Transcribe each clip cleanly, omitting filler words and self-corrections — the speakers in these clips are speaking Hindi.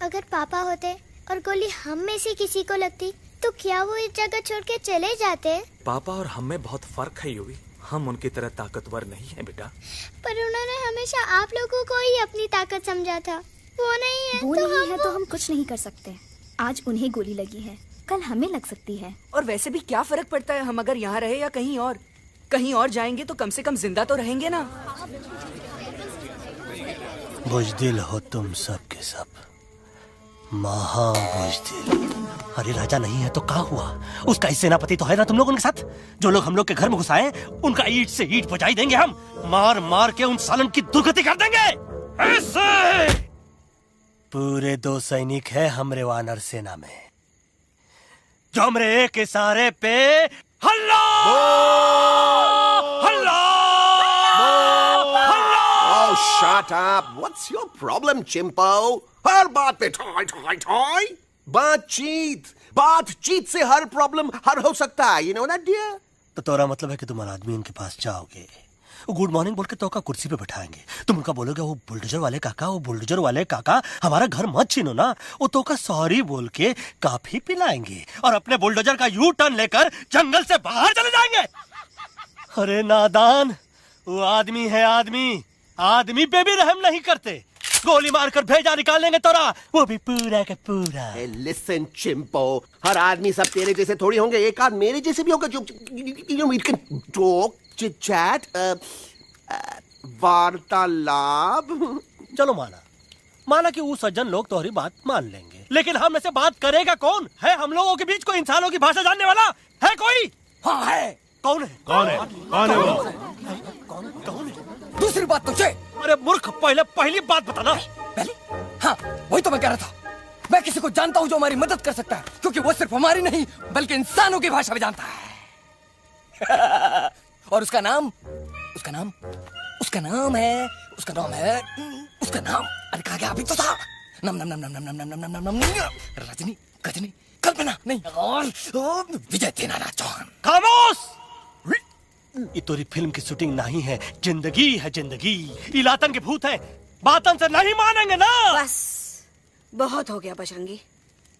अगर पापा होते और गोली हम में से किसी को लगती तो क्या वो इस जगह छोड़ के चले जाते? पापा और हम में बहुत फर्क है यूवी। हम उनकी तरह ताकतवर नहीं है बेटा। पर उन्होंने हमेशा आप लोगों को ही अपनी ताकत समझा था। वो नहीं है वो तो नहीं है तो हम कुछ नहीं कर सकते। आज उन्हें गोली लगी है, कल हमें लग सकती है। और वैसे भी क्या फर्क पड़ता है हम अगर यहाँ रहे या कहीं और? कहीं और जाएंगे तो कम से कम जिंदा तो रहेंगे ना। बुज़दिल हो तुम सब के सब, महा बुज़दिल। अरे राजा नहीं है तो क्या हुआ? उसका ही सेनापति तो है ना तुम लोग उनके साथ। जो लोग हम लोग के घर में घुसाए उनका ईंट से ईंट बजाई देंगे हम। मार मार के उन सालन की दुर्गति कर देंगे। ऐसे पूरे 2 सैनिक है हमरे वानर सेना में जो हमरे एक इशारे पे हल्ला हल्ला हल्ला। Oh, shut up! What's your problem, चिंपो? हर बात पे ठॉय ठॉय ठॉय। बातचीत से हर प्रॉब्लम हल हो सकता है। You know that, dear? तो तोरा मतलब है कि तुम आदमी उनके पास जाओगे, गुड मॉर्निंग बोल के तो का कुर्सी पे बैठाएंगे, तुम उनका बोलोगे वो बुलडोजर वाले काका हमारा घर मत छीनो ना। वो तो का सॉरी बोल के काफी पिलाएंगे और अपने बुलडोजर का यू टर्न लेकर जंगल से बाहर चले जाएंगे। अरे नादान, वो आदमी है आदमी पे भी रहम नहीं करते। गोली मारकर भेजा निकालेंगे तोरा, वो भी पूरा का पूरा। Listen, चिंपो, हर आदमी सब तेरे जैसे थोड़ी होंगे। एक आध मेरे जैसे भी होगा जो we can talk, chit chat, वार्तालाप। चलो माना कि वो सज्जन लोग तुम्हारी बात मान लेंगे, लेकिन हम ऐसे बात करेगा कौन? है हम लोगों के बीच कोई इंसानों की भाषा जानने वाला है कोई? हाँ है। कौन है वो? दूसरी बात तुझे। अरे मूर्ख, पहली बात बताना। पहले? हाँ, वही तो मैं कह रहा था। मैं किसी को जानता हूँ जो हमारी मदद कर सकता है, क्योंकि वो सिर्फ हमारी नहीं बल्कि इंसानों की भाषा भी जानता है। और उसका नाम है अरे कहा गया अभी तो था। नम रजनी, गजनी, कल्पना नहीं और विजय तेनालीराम चौहान। खामोश! ये तोरी फिल्म की शूटिंग नहीं है, जिंदगी है जिंदगी। इलातन के भूत है, बातन से नहीं मानेंगे ना। बस बहुत हो गया बजरंगी।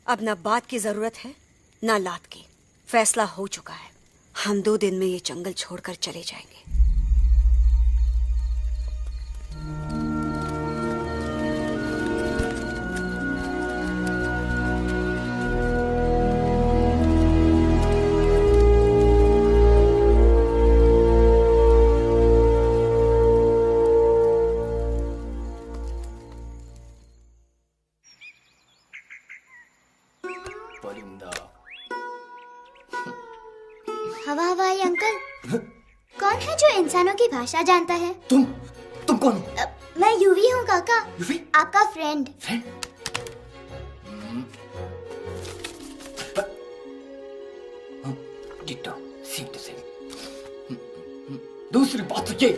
अब ना बात की जरूरत है ना लात की। फैसला हो चुका है। हम 2 दिन में ये जंगल छोड़कर चले जाएंगे। हवाई अंकल, कौन है जो इंसानों की भाषा जानता है? तुम कौन? मैं यूवी हूँ काका। यूवी? आपका फ्रेंड। दूसरी बात तो ये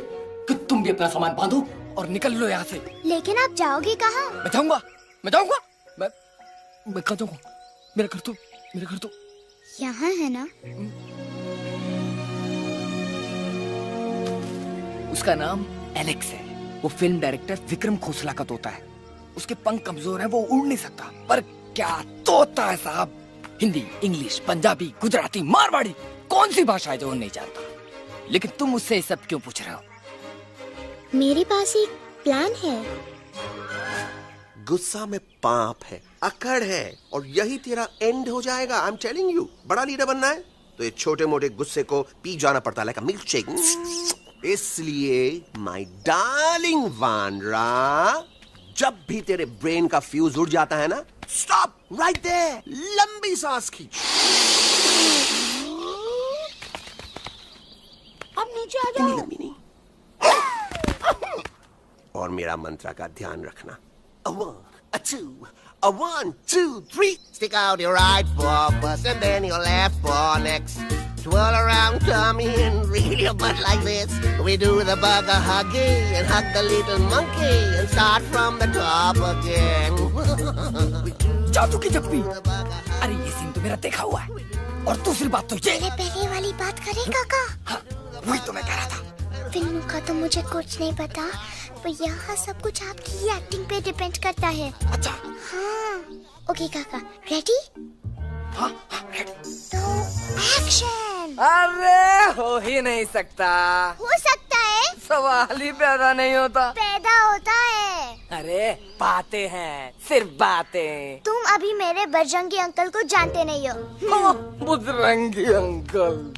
कि तुम भी अपना सामान बांधो और निकल लो यहाँ से। लेकिन आप जाओगे कहाँ? मैं जाऊंगा। मैं कहाँ जाऊंगा? मेरा घर तो यहाँ है ना? उसका नाम एलेक्स है। वो फिल्म डायरेक्टर विक्रम खोसला का तोता है। उसके पंख कमजोर हैं, वो उड़ नहीं सकता। पर क्या तोता है साहब। हिंदी, इंग्लिश, पंजाबी, गुजराती, मारवाड़ी, कौन सी भाषा है जो वो नहीं जानता। लेकिन तुम उससे ये सब क्यों पूछ रहे हो? मेरे पास एक प्लान है। गुस्सा में पाप है, अकड़ है, और यही तेरा एंड हो जाएगा। आई एम टेलिंग यू। बड़ा लीडर बनना है तो ये छोटे मोटे गुस्से को पी जाना पड़ता है, लाइक अ मिल्क शेक। इसलिए माय डार्लिंग वानरा, जब भी तेरे ब्रेन का फ्यूज उड़ जाता है ना, स्टॉप राइट देयर, लंबी सांस खींच। अब नीचे आ जाओ। लंबी नहीं। और मेरा मंत्र का ध्यान रखना। A 1, a 2, a 1, 2, 3. Stick out your right paw first and then your left paw next. Twirl around, tummy, and reel your butt like this. We do the bugger huggy and hug the little monkey and start from the top again. जादू की जप्पी। अरे ये सीन तो मेरा देखा हुआ है। और दूसरी बात तो ये। पहले वाली बात करें काका। हाँ, वही तो मैं कह रहा था। फिल्मों का तो मुझे कुछ नहीं पता, पर यहाँ सब कुछ आपकी एक्टिंग पे डिपेंड करता है। अच्छा। हाँ। ओके काका, रेडी? हाँ, रेडी। तो एक्शन। अरे हो ही नहीं सकता। हो सकता है। सवाल ही पैदा नहीं होता। पैदा होता है। अरे बातें हैं, सिर्फ बातें। तुम अभी मेरे बजरंगी अंकल को जानते नहीं हो। बजरंगी अंकल।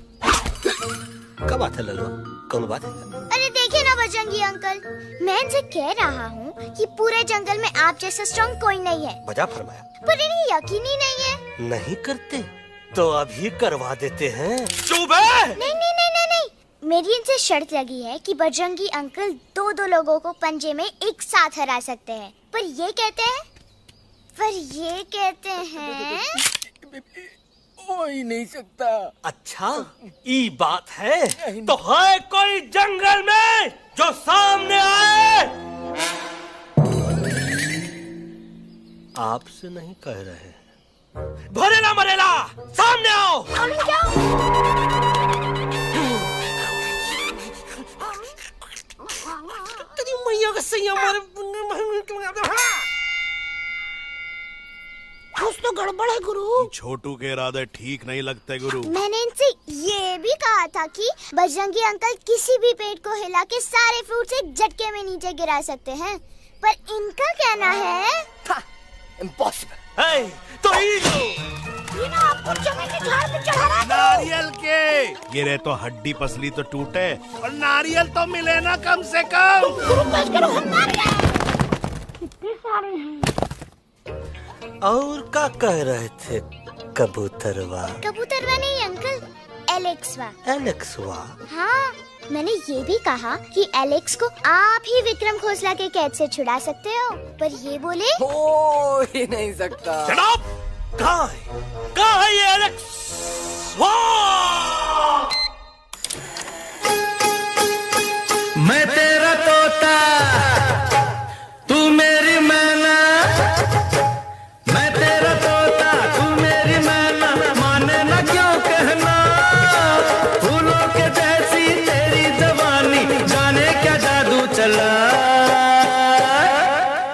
क्या बात है लल्लू, कौन बात है? अरे देखिए ना बजरंगी अंकल, मैं इनसे कह रहा हूँ कि पूरे जंगल में आप जैसा स्ट्रॉन्ग कोई नहीं है। बजा फरमाया। पर इन्हें यकीन ही नहीं है। नहीं करते तो अभी करवा देते हैं। चुप है। नहीं नहीं नहीं नहीं नहीं, मेरी इनसे शर्त लगी है कि बजरंगी अंकल दो लोगों को पंजे में एक साथ हरा सकते हैं। पर ये कहते हैं हो ही नहीं सकता। अच्छा ये बात है तो है कोई जंगल में जो सामने आए? आपसे नहीं कह रहे। भरेला मरेला सामने आओ। तेरी मैया का सही हमारे कुछ तो गड़बड़ है गुरु। छोटू के इरादे ठीक नहीं लगते गुरु। मैंने इनसे ये भी कहा था कि बजरंगी अंकल किसी भी पेड़ को हिला के सारे फ्रूट एक झटके में नीचे गिरा सकते हैं, पर इनका कहना है इम्पॉसिबल। तो ये ना आपको चने के झाड़ पे चढ़ा रहा है। नारियल के गिरे तो हड्डी पसली तो टूटे और नारियल तो मिले ना कम से कम। गुरु बच करो, हम नारियल कितने सारे हैं। और क्या कह रहे थे कबूतरवा? कबूतरवा नहीं अंकल, एलेक्सवा। एलेक्सवा? हाँ, मैंने ये भी कहा कि एलेक्स को आप ही विक्रम खोसला के कैद से छुड़ा सकते हो, पर ये बोले हो ही नहीं सकता। जनाब कहाँ है ये एलेक्स? मैं तेरा तोता तू मेरी मैना, मैं तेरा तोता तू मेरी मैना, माने ना क्यों कहना। फूलों के जैसी तेरी जवानी, जाने क्या जादू चला।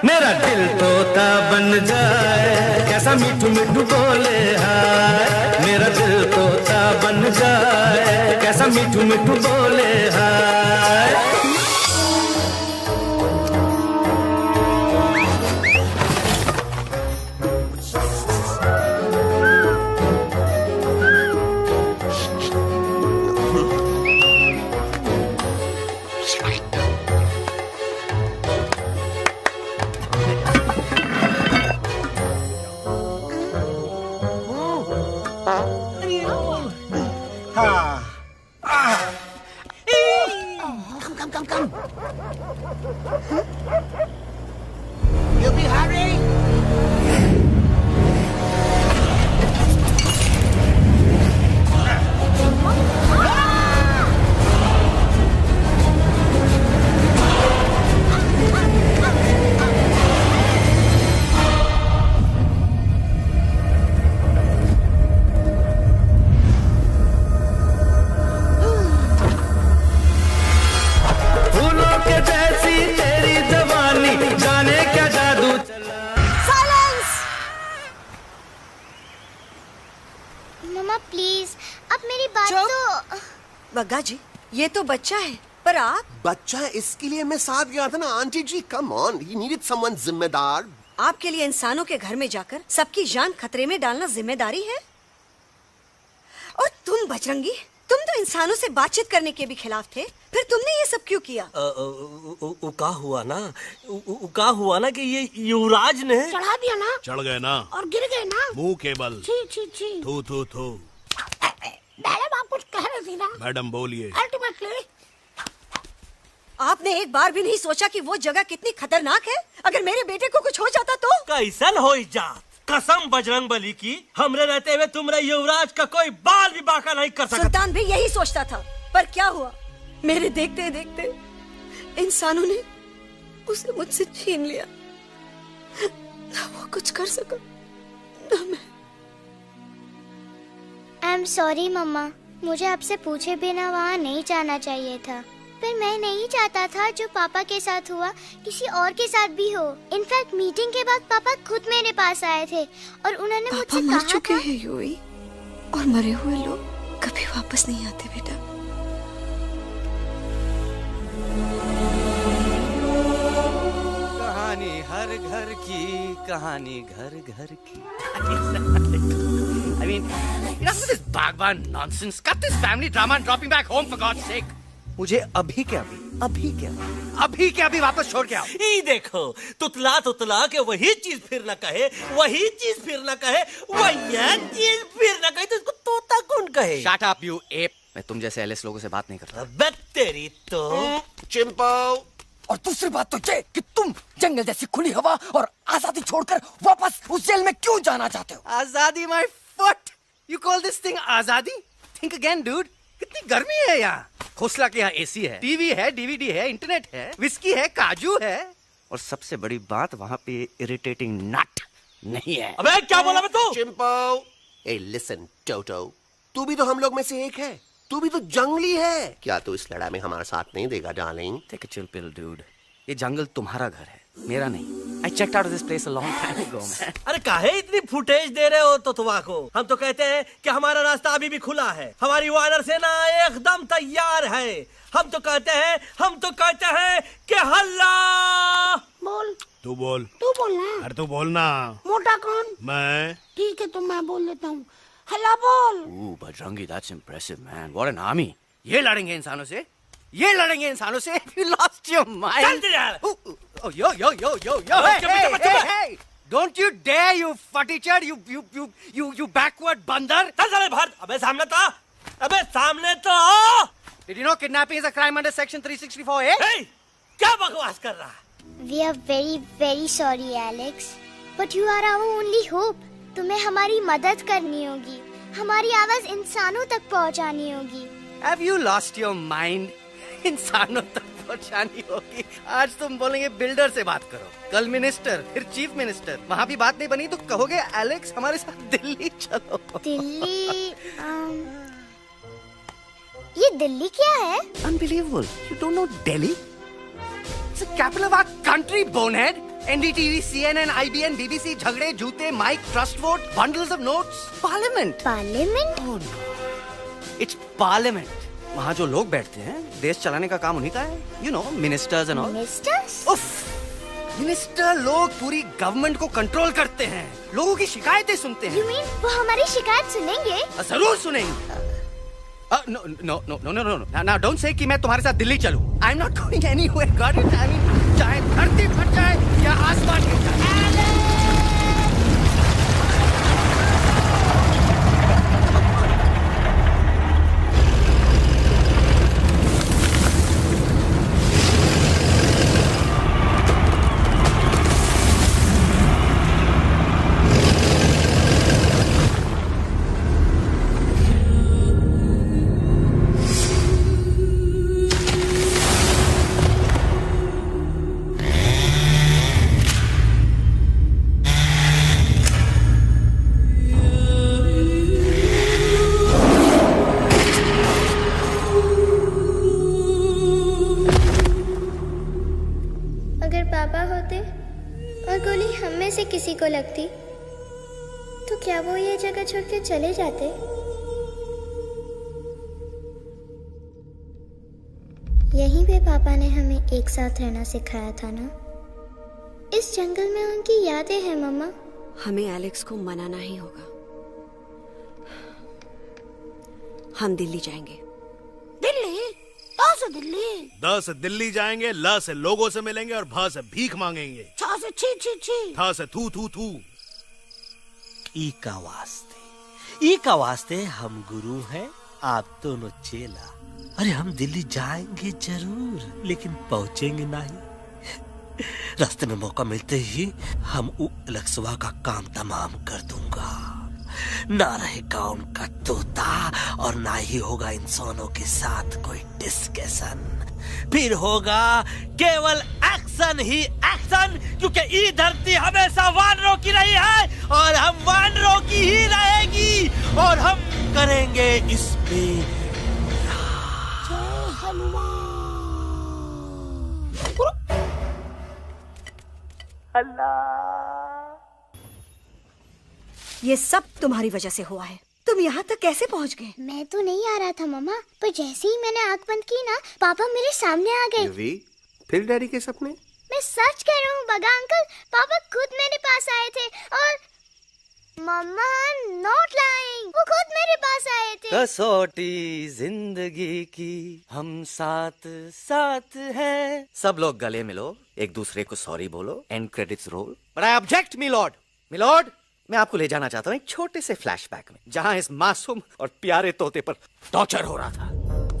मेरा दिल तोता बन जाए, कैसा मिठू मिठू बोले हाय। मेरा दिल तोता बन जाए, कैसा मिठू मिठू बोले हाय। बग्गा जी, ये तो बच्चा है, पर आप? बच्चा है इसके लिए मैं साथ गया था ना aunty ji. Come on, he needed someone जिम्मेदार। आपके लिए इंसानों के घर में जाकर सबकी जान खतरे में डालना जिम्मेदारी है? और तुम बजरंगी, तुम तो इंसानों से बातचीत करने के भी खिलाफ थे, फिर तुमने ये सब क्यों किया? का हुआ ना कि ये युवराज ने चढ़ा दिया ना, चढ़ गए ना और गिर गए ना मुंह के बल। छी छी छी। थू थू थू। मैडम आप कुछ कह रही थी ना? मैडम बोलिए। अल्टीमेटली आपने एक बार भी नहीं सोचा कि वो जगह कितनी खतरनाक है? अगर मेरे बेटे को कुछ हो जाता तो? कैसन हो जात? कसम बजरंग बली की, हमरे रहते हुए तुमरे युवराज का कोई बाल भी बाका नहीं कर सकता। सुल्तान भी यही सोचता था, पर क्या हुआ? मेरे देखते देखते इंसानों ने उसे मुझसे छीन लिया। ना वो कुछ कर सका, ना मैं। आई एम सॉरी मम्मा, मुझे आपसे पूछे बिना वहाँ नहीं जाना चाहिए था। पर मैं नहीं चाहता था जो पापा के साथ हुआ किसी और के साथ भी हो। इनफैक्ट मीटिंग के बाद पापा खुद मेरे पास आए थे और उन्होंने मुझसे कहा मर चुके हैं यूई, और मरे हुए लोग कभी वापस नहीं आते बेटा। कहानी हर घर की, कहानी घर घर की। I mean, enough of this Bhagwan nonsense. Cut this family drama and drop me back home for God's sake. मुझे अभी के अभी वापस छोड़ के आओ। ई देखो, तुतला तुतला के वही चीज फिर न कहे, वही चीज फिर न कहे, वही चीज फिर न कहे, तो इसको तोता कौन कहे? Shut up, you ape. मैं तुम जैसे एलिस लोगों से बात नहीं करता। अबे तेरी तो। चिंपो। और दूसरी बात तो ये कि तुम जंगल जैसी खुली हवा और आजादी छोड़कर वापस उस जेल में क्यों जाना चाहते हो? आजादी my foot. You call this thing आजादी? Think again, dude. कितनी गर्मी है यहाँ। खोसला के यहाँ एसी है, टीवी है, डीवीडी है, इंटरनेट है, विस्की है, काजू है, और सबसे बड़ी बात वहाँ पे इरिटेटिंग नट नहीं है। अबे क्या बोला मैं तू? चिंपो। ए लिसन टोटो, तू भी तो हम लोग में से एक है। तू भी तो जंगली है। क्या तू इस लड़ाई में हमारा साथ नहीं देगा darling? Take a chill pill, dude. ये जंगल तुम्हारा घर है, मेरा नहीं। I checked out of this place a long time ago, man. अरे काहे इतनी फुटेज दे रहे हो तो तुम्हारा? हम तो कहते हैं कि हमारा रास्ता अभी भी खुला है, हमारी वानर सेना एकदम तैयार है। हम तो कहते हैं कि हल्ला। बोल। तू बोल। तू बोलना। अरे तू बोलना। मोटा कौन? मैं। ठीक है तो मैं बोल लेता हूँ। हल्ला बोल। Bajrangi, that's impressive, man. What an army. ये लड़ेंगे इंसानों से? ये लड़ेंगे इंसानों से? You lost your mind. चल यार। Oh, yo. Hey. Don't you dare, you fatichard, you backward बंदर. चल साले बाहर। अबे सामने तो आओ। Did you know kidnapping is a crime under section 364A? Hey, क्या बकवास कर रहा है? We are very very sorry, Alex. But you are our only hope. तुम्हें हमारी मदद करनी होगी, हमारी आवाज इंसानों तक पहुंचानी होगी। Have you lost your mind? इंसानों तक पहुंचानी होगी। आज तुम बोलेंगे बिल्डर से बात करो, कल मिनिस्टर, फिर चीफ मिनिस्टर। वहाँ भी बात नहीं बनी तो कहोगे एलेक्स हमारे साथ दिल्ली चलो। दिल्ली? ये दिल्ली क्या है? Unbelievable. You don't know Delhi? It's the capital of our country, bonehead. NDTV, CNN, IBN, BBC, झगड़े, जूते, mike, trust vote, bundles of notes, parliament. Parliament? Oh no. It's parliament. वहाँ जो लोग बैठते हैं, देश चलाने का काम उन्हीं का है। You know, ministers and all. Ministers? उफ, मिनिस्टर लोग पूरी गवर्नमेंट को कंट्रोल करते हैं, लोगों की शिकायतें सुनते हैं। You mean वो हमारी शिकायत सुनेंगे? जरूर सुनेंगे। No. Now don't say कि मैं तुम्हारे साथ दिल्ली चलूं. I'm not going anywhere. Got it? I mean, चाहे धरती फट जाए या आसमान गिर जाए। किसी को लगती तो क्या वो ये जगह छोड़ के चले जाते? यहीं पे पापा ने हमें एक साथ रहना सिखाया था ना। इस जंगल में उनकी यादें हैं मम्मा। हमें एलेक्स को मनाना ही होगा। हम दिल्ली जाएंगे। दिल्ली? द से दिल्ली? द से दिल्ली जाएंगे, ल से लोगों से मिलेंगे और भ से भीख मांगेंगे, छ से छी छी छी, थ से थू थू थू। ई का वास्ते हम गुरु हैं, आप दोनों चेला। अरे हम दिल्ली जाएंगे जरूर, लेकिन पहुंचेंगे नहीं। रास्ते में मौका मिलते ही हम लक्ष्वा का काम तमाम कर दूंगा। ना रहेगा उनका तोता और ना ही होगा इंसानों के साथ कोई डिस्कशन। फिर होगा केवल एक्शन ही एक्शन, क्योंकि ये धरती हमेशा वानरों की रही है और हम वानरों की ही रहेगी, और हम करेंगे इस पे। जय हनुमान। ये सब तुम्हारी वजह से हुआ है। तुम यहाँ तक कैसे पहुँच गए? मैं तो नहीं आ रहा था मम्मा, पर जैसे ही मैंने आँख बंद की ना, पापा मेरे सामने आ गए। युवी, फिर डैडी के सपने? मैं सच कह रहा हूँ बगा अंकल, पापा खुद मेरे पास आए थे और मम्मा नॉट लाइंग, वो खुद मेरे पास आए थे। कसौटी जिंदगी की हम साथ साथ हैं। सब लोग गले मिलो, एक दूसरे को सॉरी बोलो, and credits roll. But I object milord. Milord, मैं आपको ले जाना चाहता हूँ एक छोटे से फ्लैशबैक में, जहाँ इस मासूम और प्यारे तोते पर टॉर्चर हो रहा था।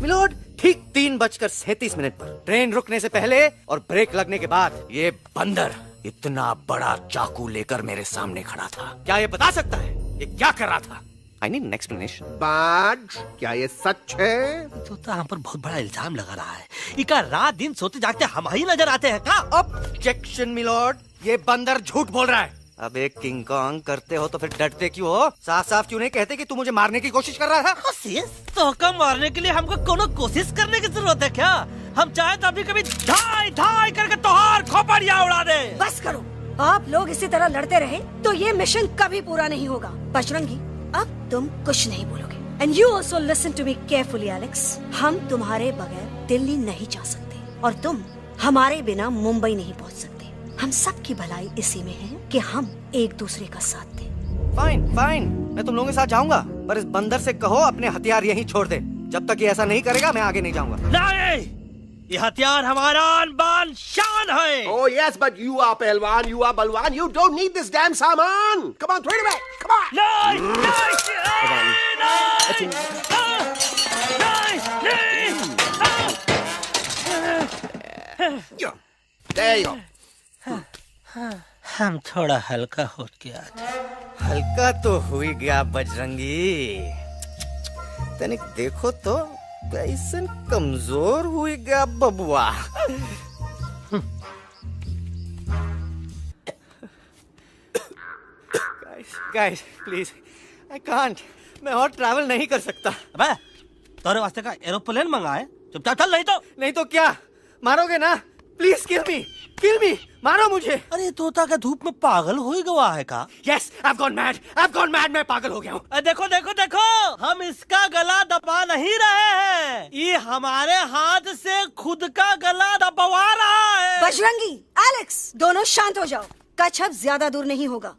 मिलॉर्ड, ठीक 3:37 पर ट्रेन रुकने से पहले और ब्रेक लगने के बाद ये बंदर इतना बड़ा चाकू लेकर मेरे सामने खड़ा था। क्या ये बता सकता है ये क्या कर रहा था? I need an explanation. बाज, क्या ये सच है? तो हम पर बहुत बड़ा इल्जाम लगा रहा है। इका रात दिन सोते जागते हम ही नजर आते हैं का? ऑब्जेक्शन मिलॉर्ड, ये बंदर झूठ बोल रहा है। अब एक किंग कॉन्ग करते हो तो फिर डरते क्यों हो? साफ साफ क्यों नहीं कहते कि तू मुझे मारने की कोशिश कर रहा था? तो का मारने के लिए हमको कोनो कोशिश करने की जरूरत है क्या? हम चाहे तो अभी कभी धाई धाई करके तोहार खोपड़िया उड़ा दे। बस करो, आप लोग इसी तरह लड़ते रहे तो ये मिशन कभी पूरा नहीं होगा। बजरंगी, अब तुम कुछ नहीं बोलोगे। And you also listen to me carefully Alex. हम तुम्हारे बगैर दिल्ली नहीं जा सकते और तुम हमारे बिना मुंबई नहीं पहुंच सकते। हम सब की भलाई इसी में है कि हम एक दूसरे का साथ दें। फाइन फाइन, मैं तुम लोगों के साथ जाऊंगा, पर इस बंदर से कहो अपने हथियार यहीं छोड़ दे। जब तक ये ऐसा नहीं करेगा मैं आगे नहीं जाऊंगा। नहीं, ये हथियार हमारा आन-बान शान है। Oh yes, but you are पहलवान, you are बलवान, you don't need this damn सामान. Come on, throw it away. Come on. There you go. हम थोड़ा हल्का हो गया। हल्का तो हो ही गया बजरंगी, तनिक देखो तो कैसन कमजोर हुई गया बबुआ। गाइस प्लीज, आई कांट, मैं और ट्रैवल नहीं कर सकता। अबे, तोरे वास्ते का एरोप्लेन मंगाए, चुपचाप चल, नहीं तो क्या मारोगे ना? प्लीज किल मी, मारो मुझे। अरे तोता का धूप में पागल हो ही गया है का? Yes, I've gone mad, मैं पागल हो गया हूँ। देखो, हम इसका गला दबा नहीं रहे हैं, ये हमारे हाथ से खुद का गला दबवा रहा है। बजरंगी, एलेक्स, दोनों शांत हो जाओ। कच्छप ज्यादा दूर नहीं होगा।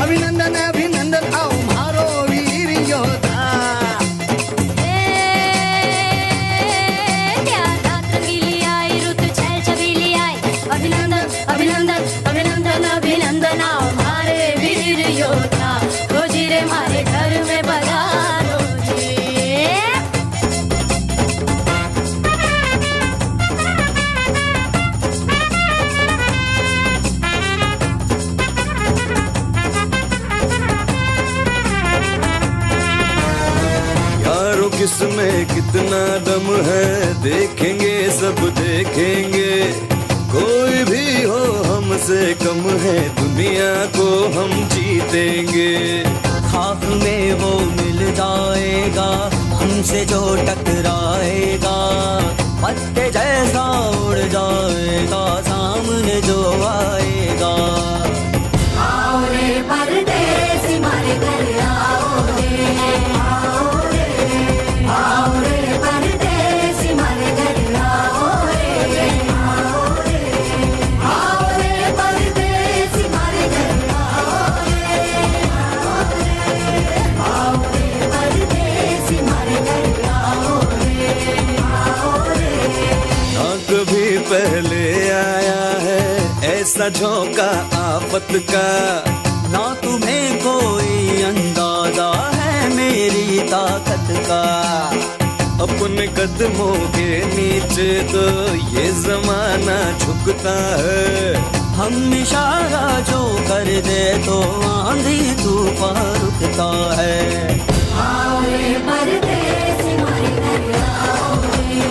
अभिनंदन आओ मारो वीर योद्धा। अभिनंदन आओ मारे वीर योद्धा। रोजी रे मारे घर में बधारो किसमें कितना दम है देखेंगे, सब देखेंगे। कोई भी हो हमसे कम है, दुनिया को हम जीतेंगे। खाक में वो मिल जाएगा हमसे जो टकराएगा, पत्ते जैसा उड़ जाएगा सामने जो आएगा। आओ रे परदेसी मारे घर आओ रे, आओ रे परदेसी मारे घर आओ रे, आओ रे परदेसी मारे घर आओ रे परदेसी मारे घर आओ रे। ना कभी पहले आया है ऐसा झोंका आफत का, ना तुम्हें कोई अंदाजा है मेरी ताकत का। अपने कदमों के नीचे तो ये जमाना झुकता है, हम इशारा जो कर दे तो आंधी तूफान रुकता है। आओ रे परदेसी मारे घर आओ रे,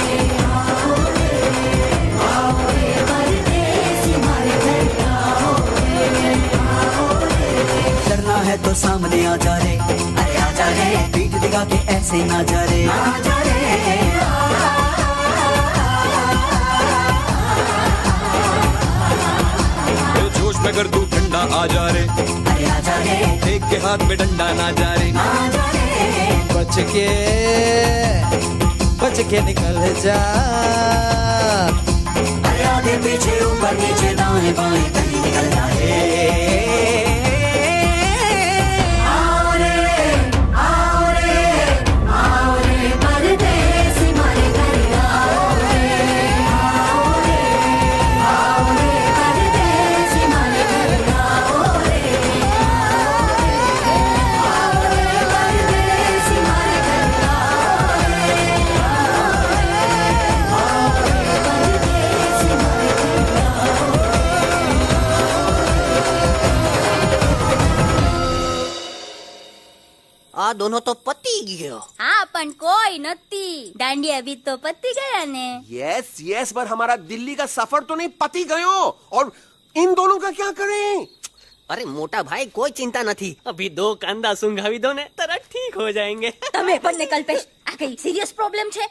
आओ रे परदेसी मारे घर आओ आजा रे, अरे आजा रे, पीठ दिखा के ऐसे ना जा रे, आजा रे। जोश में कर तू ठंडा आजा रे, अरे आजा रे, एक के हाथ में डंडा ना जा रे, आजा रे। बच के निकल जा, अरे आगे पीछे ऊपर नीचे दाएं बाएं कहीं निकल जाए। आओ रे, आओ रे, आओ रे परदेसी मारे घर आओ रे, आओ रे, आओ रे परदेसी मारे घर आओ रे, आओ रे परदेसी मारे घर आओ रे, आओ रे परदेसी मारे घर आओ रे। आ दोनों तो पती गयो। हाँ पण कोई नती, दांडिया भी तो पती गया ने। यस यस, पर हमारा दिल्ली का सफर तो नहीं पति गयो, और इन दोनों का क्या करें? अरे मोटा भाई कोई चिंता नहीं, अभी 2 कांदा सुंघावी दो ने तरह ठीक हो जाएंगे। તમે બંને કલ્પેશ આ કઈ સિરિયસ પ્રોબ્લેમ છે?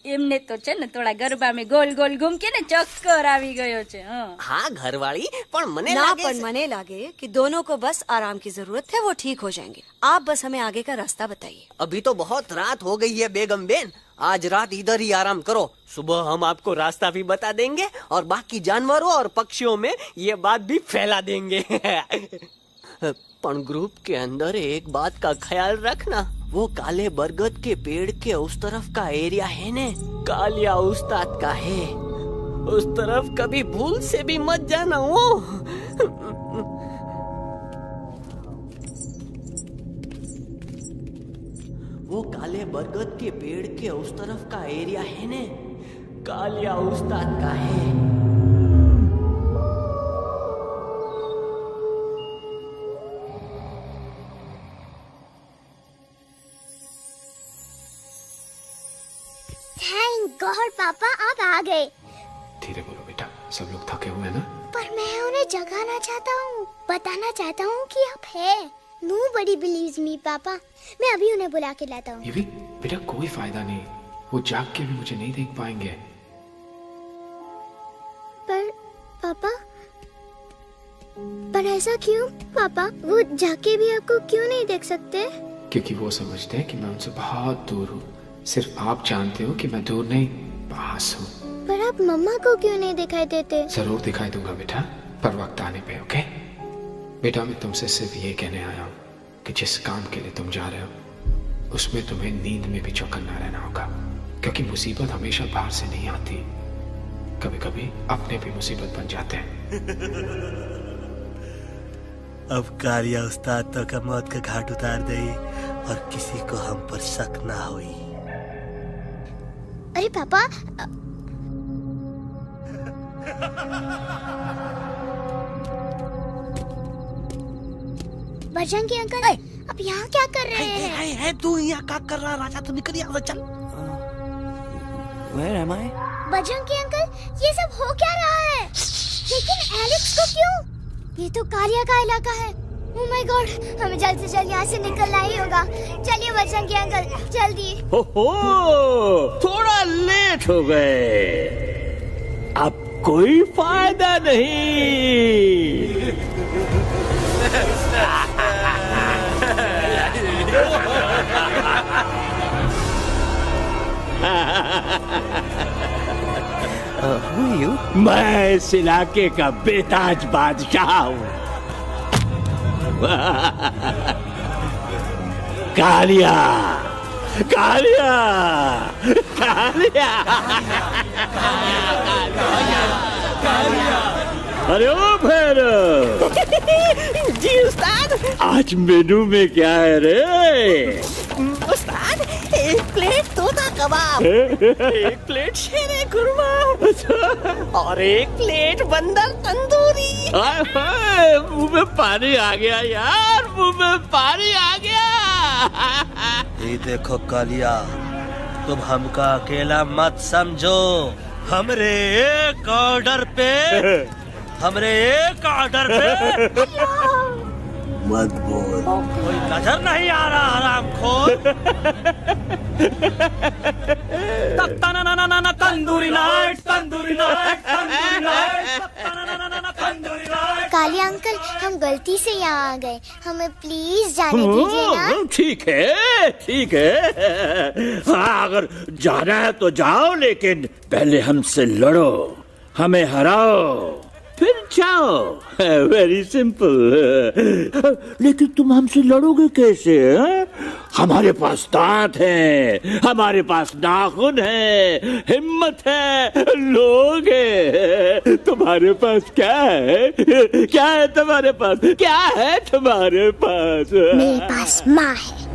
એમને તો છે ને થોડા ગરબામાં ગોલ ગોલ ઘૂમકે ને ચક્કર આવી ગયો છે। हाँ घरवाली, पर मने ना लागे पर मने लागे कि दोनों को बस आराम की जरूरत है, वो ठीक हो जाएंगे। आप बस हमें आगे का रास्ता बताइए। अभी तो बहुत रात हो गई है बेगम बेन, आज रात इधर ही आराम करो, सुबह हम आपको रास्ता भी बता देंगे और बाकी जानवरों और पक्षियों में ये बात भी फैला देंगे। पण ग्रुप के अंदर एक बात का ख्याल रखना, वो काले बरगद के पेड़ के उस तरफ का एरिया है ने, कालिया उस्ताद का है, उस तरफ कभी भूल से भी मत जाना। वो काले बरगद के पेड़ के उस तरफ का एरिया है ने, कालिया उस्ताद का है। थैंक गॉड पापा आप आ गए। धीरे बोलो बेटा, सब लोग थके हुए हैं ना। पर मैं उन्हें जगाना चाहता हूँ, बताना चाहता हूँ कि आप है। Nobody believes me पापा, मैं अभी उन्हें बुला के लाता हूँ। ये भी बेटा कोई फायदा नहीं, वो जाग के भी मुझे नहीं देख पाएंगे। पर ऐसा क्यों पापा? वो जाके भी आपको क्यों नहीं देख सकते? क्योंकि वो समझते हैं कि मैं उनसे बहुत दूर हूँ, सिर्फ आप जानते हो कि मैं दूर नहीं पास हूँ। पर आप मम्मा को क्यों नहीं दिखाई देते? जरूर दिखाई दूंगा बेटा, पर वक्त आने पे। ओके बेटा, मैं तुमसे सिर्फ ये कहने आया हूँ कि जिस काम के लिए तुम जा रहे हो उसमें तुम्हें नींद में भी चौकन्ना रहना होगा, क्योंकि मुसीबत हमेशा बाहर से नहीं आती, कभी कभी अपने भी मुसीबत बन जाते हैं। अब कालिया उस्ताद तो का मौत का घाट उतार दे और किसी को हम पर शक ना हुई। अरे पापा बजरंगी अंकल, अब यहाँ क्या कर रहे हैं? है तू यहाँ क्या कर रहा? राजा तू निकल यहाँ से, चल। Where am I? Bajrangi uncle, ये सब हो क्या रहा है? लेकिन एलेक्स को क्यों? ये तो कालिया का इलाका है। Oh my God, हमें जल्द से जल्द यहाँ से निकलना ही होगा। चलिए बजरंगी अंकल, जल्दी। हो, थोड़ा लेट हो गए, अब कोई फायदा नहीं। मैं इस इलाके का बेताज बादशाह हूँ। कालिया, कालिया, कालिया, अरे ओ भैरव जी उस्ताद, आज मेनू में क्या है रे? उस्ताद, 1 प्लेट तोता कबाब, 1 प्लेट शेरे कुरमा और 1 प्लेट बंदर तंदूरी। मुंह में पानी आ गया यार, मुंह में पानी आ गया। ये देखो कालिया, तुम हमका अकेला मत समझो। हमरे एक ऑर्डर पे मत बोल। कोई नजर नहीं आ रहा हरामखोर। Tandoori night, tandoori night, tandoori night, tandoori night. Kalia uncle, हम गलती से यहाँ आ गए, हमें प्लीज जाने दीजिए ना। ठीक है, ठीक है। हाँ, अगर जाना है तो जाओ, लेकिन पहले हमसे लड़ो, हमें हराओ, फिर जाओ। Very simple. लेकिन तुम हमसे लड़ोगे कैसे? हमारे पास दांत हैं, हमारे पास नाखून है, हिम्मत है, लोग हैं। तुम्हारे पास क्या है? क्या है तुम्हारे पास? क्या है तुम्हारे पास? मेरे पास माँ है।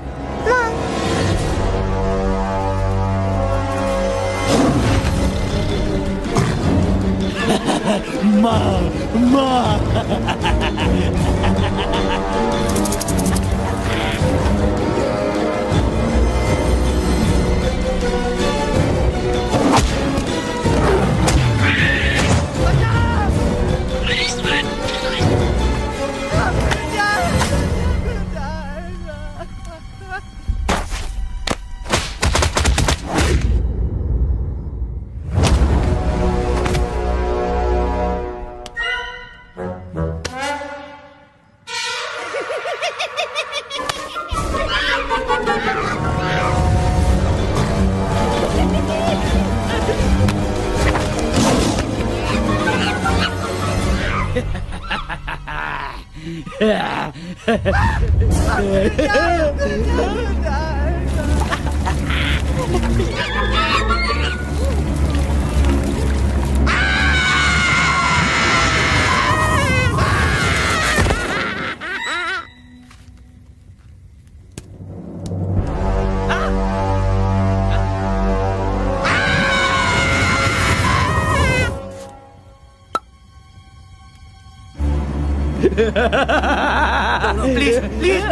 माँ, माँ। प्लीज प्लीज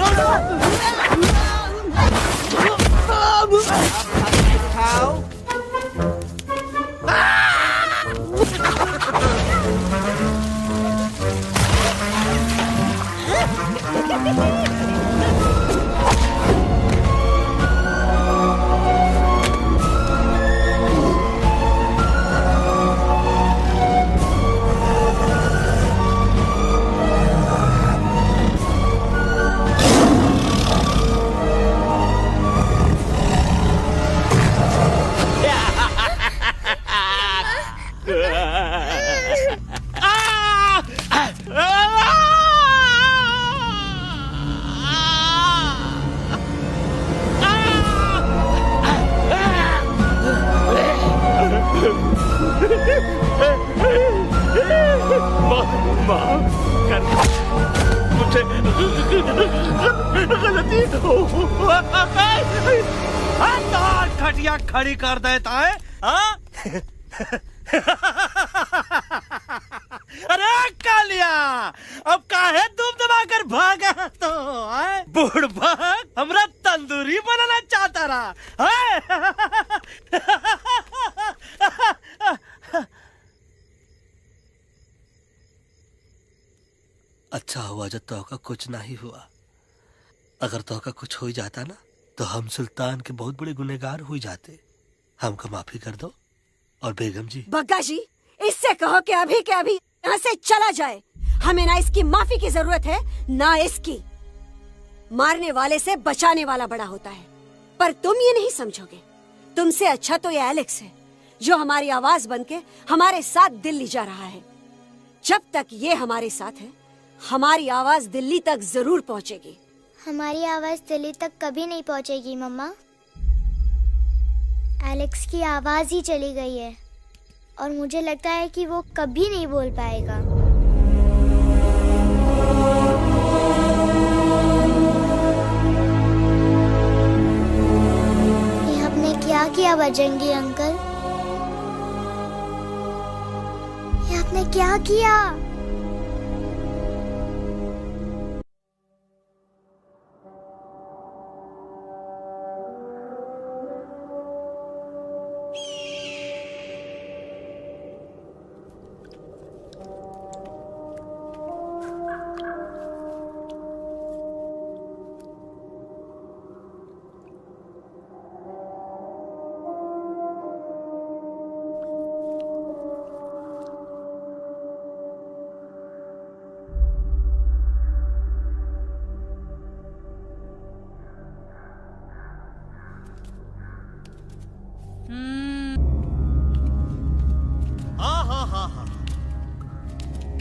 खटिया खड़ी कर देता है। अरे कालिया, अब काहे तुम दबाकर भागा तो? बुढ़बा हमरा तंदूरी बनाना चाहता रहा। अच्छा हुआ जब तोका कुछ नहीं हुआ। अगर तोका कुछ हो जाता ना तो हम सुल्तान के बहुत बड़े गुनहगार हो जाते। हमको माफी कर दो। और बेगम जी, बग्गा जी, इससे कहो कि अभी के अभी यहाँ से चला जाए। हमें ना इसकी माफी की जरूरत है ना इसकी। मारने वाले से बचाने वाला बड़ा होता है, पर तुम ये नहीं समझोगे। तुमसे अच्छा तो ये एलेक्स है जो हमारी आवाज बनके हमारे साथ दिल्ली जा रहा है। जब तक ये हमारे साथ है, हमारी आवाज दिल्ली तक जरूर पहुंचेगी। हमारी आवाज दिल्ली तक कभी नहीं पहुंचेगी मम्मा। एलेक्स की आवाज ही चली गई है और मुझे लगता है कि वो कभी नहीं बोल पाएगा। ये आपने क्या किया बजरंगी अंकल? ये आपने क्या किया?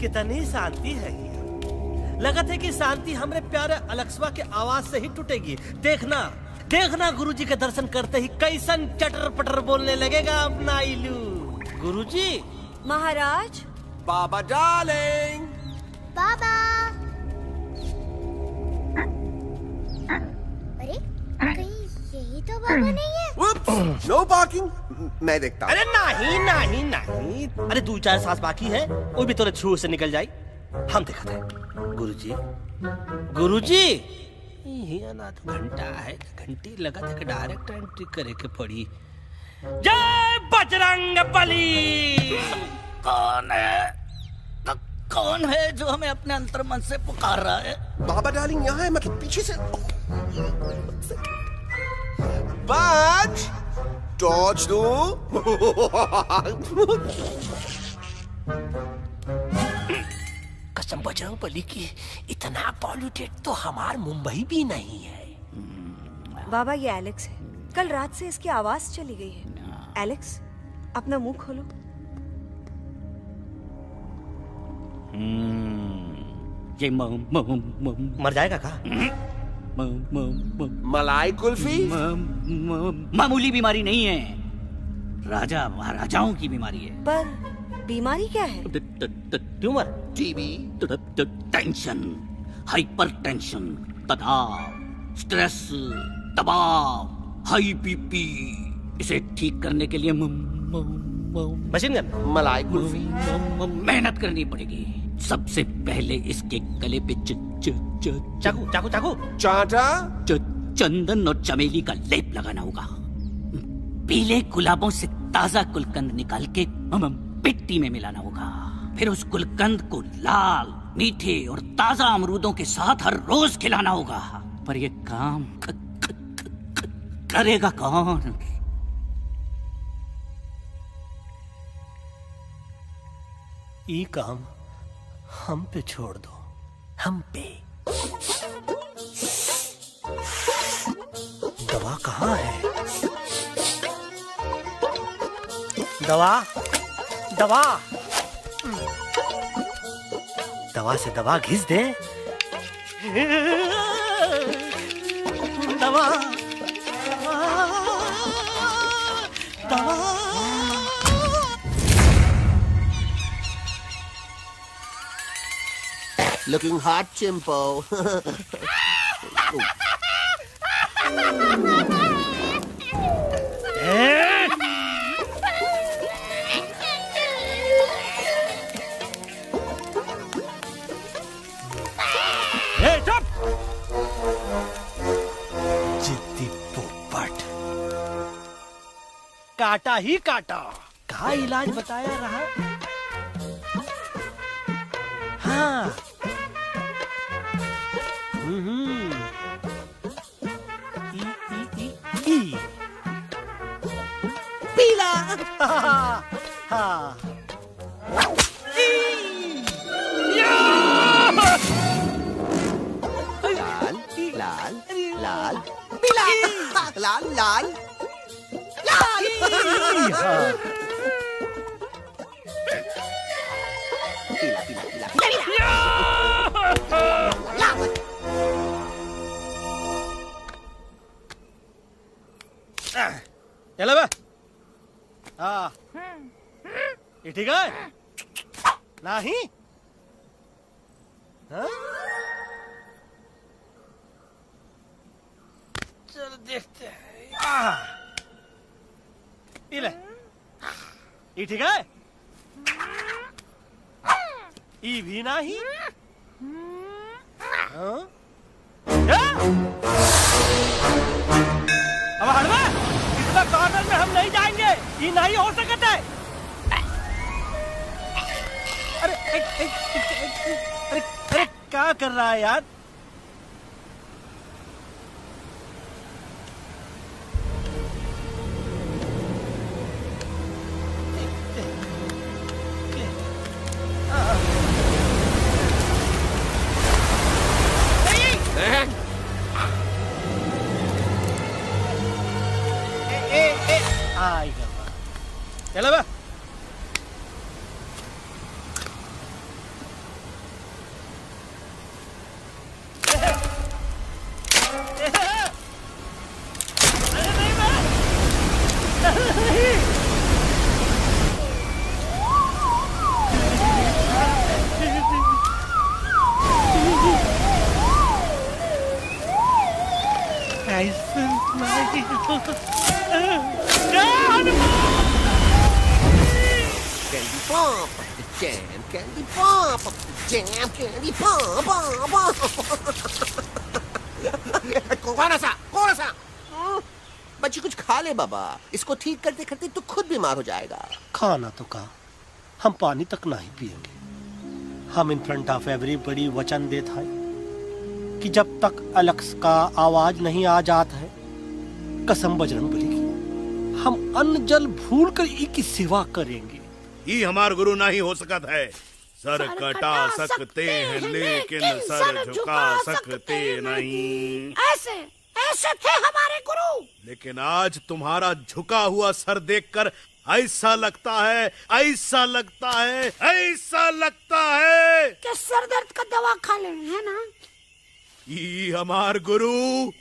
कितनी शांति है यहाँ। लगत है कि शांति हमरे प्यारे अलेक्सवा के आवाज से ही टूटेगी। देखना देखना गुरुजी के दर्शन करते ही कैसन चटर पटर बोलने लगेगा अपना इलू। गुरुजी। महाराज। बाबा डार्लिंग। बाबा। अरे कहीं यही तो बाबा नहीं है। No parking. मैं देखता हूँ। अरे नहीं नहीं नहीं, अरे 2-4 सांस बाकी है, वो भी तोरे छू से निकल जाए। हम दिखाते हैं। गुरुजी गुरुजी ये ना तो घंटा है, घंटी लगा था कि डायरेक्ट एंट्री करे के पड़ी। जय बजरंग बली। कौन है? कौन है जो हमें अपने अंतर मन से पुकार रहा है? बाबा डार्लिंग यहाँ है, मतलब पीछे से। बाज टॉर्च दो। कसम बजरंग बली की, इतना पॉल्यूटेड तो हमार मुंबई भी नहीं है। बाबा ये एलेक्स है, कल रात से इसकी आवाज चली गई है। एलेक्स अपना मुंह खोलो। ये मर जाएगा का? मलाई कुल्फी? मामूली बीमारी नहीं है, राजा महाराजाओं की बीमारी है। पर बीमारी क्या है? Tumour, TB, tension, hyper tension, तनाव, स्ट्रेस, दबाव, हाई बीपी। इसे ठीक करने के लिए मशीन गन, मलाई कुल्फी, मेहनत करनी पड़ेगी। सबसे पहले इसके गले पे चाकू चाकू चाकू चाटा, चंदन और चमेली का लेप लगाना होगा। पीले गुलाबों से ताजा गुलकंद निकाल के मिट्टी में मिलाना होगा। फिर उस गुलकंद को लाल, मीठे और ताजा अमरूदों के साथ हर रोज खिलाना होगा। पर ये काम करेगा कौन? ये काम हम पे छोड़ दो, हम पे। दवा कहाँ है? दवा दवा दवा से दवा घिस दे। दवा दवा। Looking hot, Chimpo. जिद्दी पोपट, काटा ही काटा। कहा इलाज बताया रहा? हाँ। पीला। हाँ। लाल लाल लाल पीला, लाल लाल लाल। पीला पीला पीला। चलो बे। हाँ, ये ठीक है? नहीं? हाँ? चलो देखते हैं। ये ले। ये ठीक है? ये भी नहीं? हाँ? अब हड़वा, इतना कॉर्नर में हम नहीं जाएंगे, ये नहीं हो सकता है। अरे अरे अरे क्या कर रहा है यार? चलो बा। Candy pop, jam, candy pop, jam, candy pop. कौन सा? बच्ची कुछ खा ले बाबा, इसको ठीक करते करते तो खुद बीमार हो जाएगा। खाना तो का, हम पानी तक नहीं पिएंगे। हम इन फ्रंट ऑफ एवरीबॉडी वचन देता है कि जब तक एलेक्स का आवाज नहीं आ जाता है, कसम बजरंगबली की, हम अन्न जल भूल कर की सेवा करेंगे। ये हमार गुरु नहीं हो सकत है। सर कटा सकते हैं लेकिन सर झुका सकते नहीं। ऐसे ऐसे थे हमारे गुरु। लेकिन आज तुम्हारा झुका हुआ सर देखकर ऐसा लगता है कि सर दर्द का दवा खा ले, है ना? ये हमार गुरु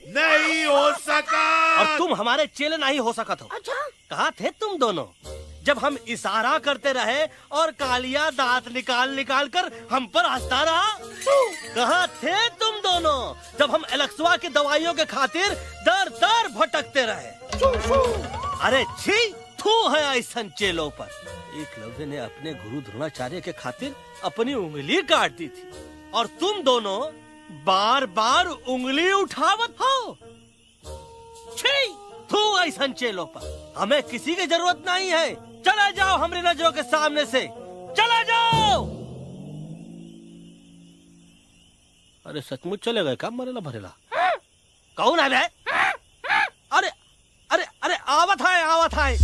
नहीं हो सका। और तुम हमारे चेले नहीं हो सकत हो। अच्छा? कहाँ थे तुम दोनों जब हम इशारा करते रहे और कालिया दांत निकाल कर हम पर हंसता रहा? कहाँ थे तुम दोनों जब हम एलेक्सवा की दवाइयों के खातिर दर दर भटकते रहे? अरे छी, थू है ऐसा चेलों पर। एकलव्य ने अपने गुरु द्रोणाचार्य के खातिर अपनी उंगली काट दी थी और तुम दोनों बार बार उंगली उठावत हो। छी, थू ऐसा चेलों पर। हमें किसी की जरूरत नहीं है। चले जाओ हमारी नजरों के सामने से, चले जाओ। अरे सचमुच चले गए क्या? मरेला भरेला कौन है बे? अरे अरे अरे आवत है।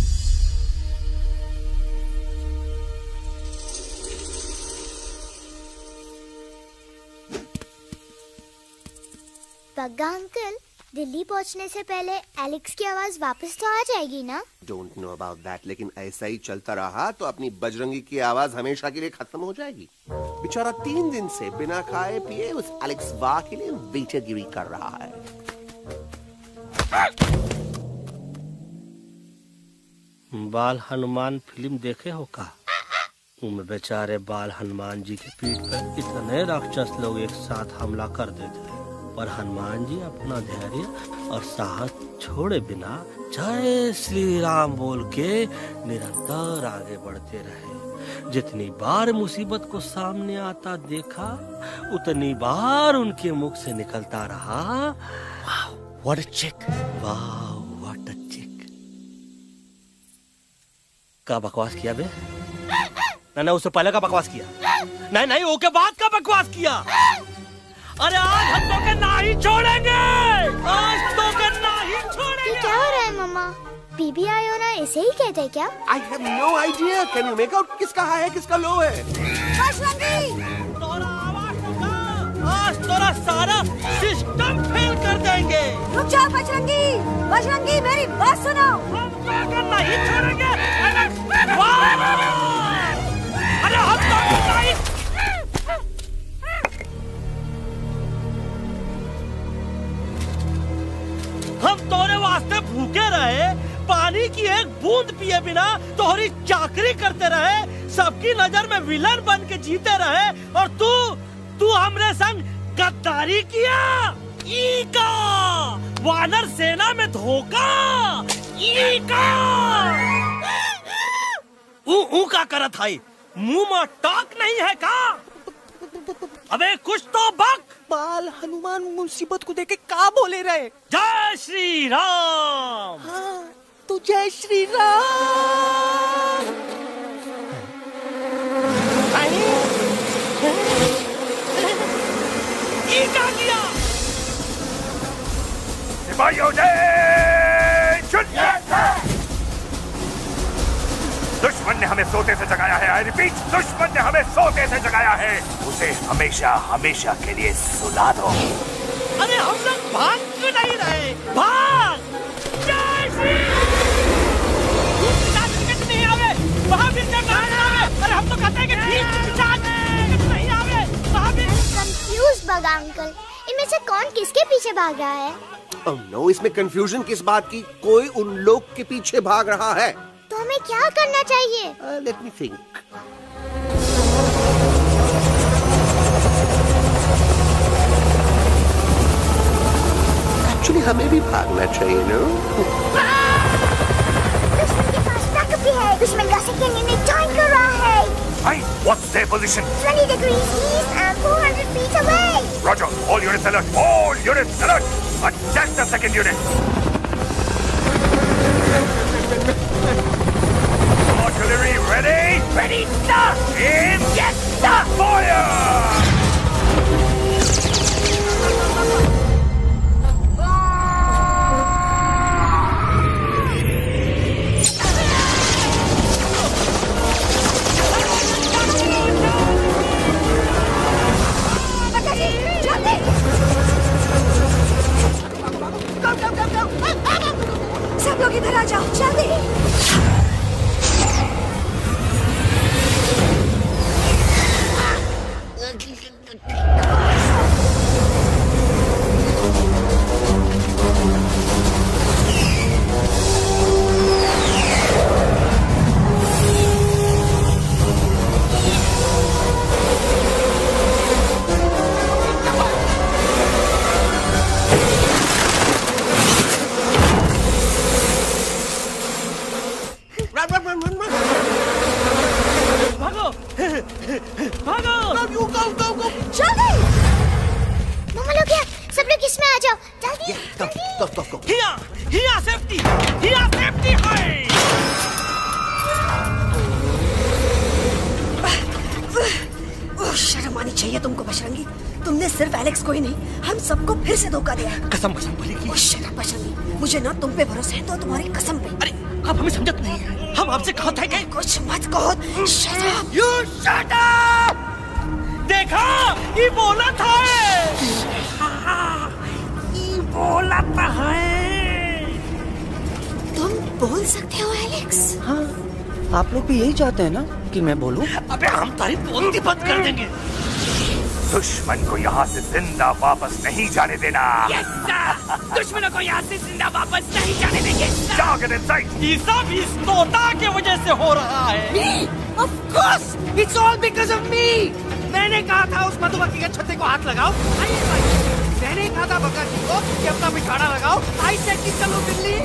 बग्गा अंकल, दिल्ली पहुंचने से पहले एलेक्स की आवाज वापस तो आ जाएगी ना? डोंट नो अबाउट दैट, लेकिन ऐसा ही चलता रहा तो अपनी बजरंगी की आवाज हमेशा के लिए खत्म हो जाएगी। बेचारा 3 दिन से बिना खाए पिए उस एलेक्स वाह के लिए वेटरगिरी कर रहा है। बाल हनुमान फिल्म देखे हो का? उनमें बेचारे बाल हनुमान जी के पीठ पर इतने राक्षस लोग एक साथ हमला कर देते हैं, पर हनुमान जी अपना धैर्य और साहस छोड़े बिना जय श्री राम बोल के निरंतर आगे बढ़ते रहे। जितनी बार मुसीबत को सामने आता देखा, उतनी बार उनके मुख से निकलता रहा, व्हाट अ चिक, वाह व्हाट अ चिक। का बकवास किया बे? ना उससे पहले का बकवास किया? नहीं ओके बाद का बकवास किया। अरे आज हम तो के नहीं छोड़ेंगे, आज तो के नहीं छोड़ेंगे। ये क्या हो रहा है मम्मा? बीबी आयो ना ऐसे ही कहते हैं क्या? I have no idea. Can you make out किसका हाई है किसका लो है? आज तोरा सारा सिस्टम फेल कर देंगे। रुक जाओ बजरंगी, मेरी बात सुनो। हम तो के नहीं छोड़ेंगे। अरे हम तो के नहीं। हम तोरे वास्ते भूखे रहे, पानी की एक बूंद पिए बिना तोहरी चाकरी करते रहे, सबकी नजर में विलन बन के जीते रहे, और तू हमरे संग गद्दारी किया। ईका वानर सेना में धोखा। ईका ऊ का करत है? मुंह में टाक नहीं है का? अबे कुछ तो बक। बाल हनुमान मुसीबत को देखे का बोले रहे? जय श्री राम। हाँ, तो जय श्री राम। ये क्या किया? सिपाहियों दुश्मन ने हमें सोते से जगाया है। आई रिपीट, दुश्मन ने हमें सोते से जगाया है। उसे हमेशा हमेशा के लिए सुला दो। अरे हम लोग भाग क्यों नहीं रहे? भाग! जय श्री नहीं आवे, महावीर का कहां आवे? अरे हम तो कहते हैं कि नहीं आवे, महावीर। कंफ्यूज बगा अंकल, इनमें से कौन किसके पीछे भाग रहा है? ओह नो, इसमें कंफ्यूजन किस बात की? कोई उन लोग के पीछे भाग रहा है। तो हमें क्या करना चाहिए? Let me think. एक्चुअली हमें भी भागना चाहिए नो। दुश्मन के पास बैकअप भी है। दुश्मन का सेकेंड यूनिट ज्वाइन कर रहा है। Hey, what's their position? 20 degrees east and 400 feet away. Roger, all units alert. All units alert. Attack the second unit. Artillery ready? Ready, sir. Aim. Yes, sir. Fire. सब लोग इधर आ जाओ जल्दी। शर्म आनी चाहिए तुमको बजरंगी। तुमने सिर्फ एलेक्स को ही नहीं हम सबको फिर से धोखा दिया है। कसम कसम बोलेगी। बजरंगी मुझे ना तुम पे भरोसा है तो तुम्हारी कसम पे। अरे आप हमें समझत नहीं है। हम आपसे कहा था कि कुछ मत कहो। Shut up. You shut up. देखा ये बोला था। ये बोला था तुम बोल सकते हो एलेक्स। हाँ आप लोग भी यही चाहते हैं ना कि मैं बोलूं? अबे हम तारीफ बोलती बंद कर देंगे। दुश्मन को यहाँ से जिंदा वापस नहीं जाने देना। दुश्मनों को यहाँ से जिंदा वापस नहीं जाने देंगे। Target in sight. ये सब इस तोता की वजह से हो रहा है। Me? Of course, it's all because of me. मैंने कहा था उस मधुमक्खी के छत्ते को हाथ लगाओ। मैंने कहा था बका जी को कि अपना बिछाना लगाओ। आई सेड कि चलो बिल्ली।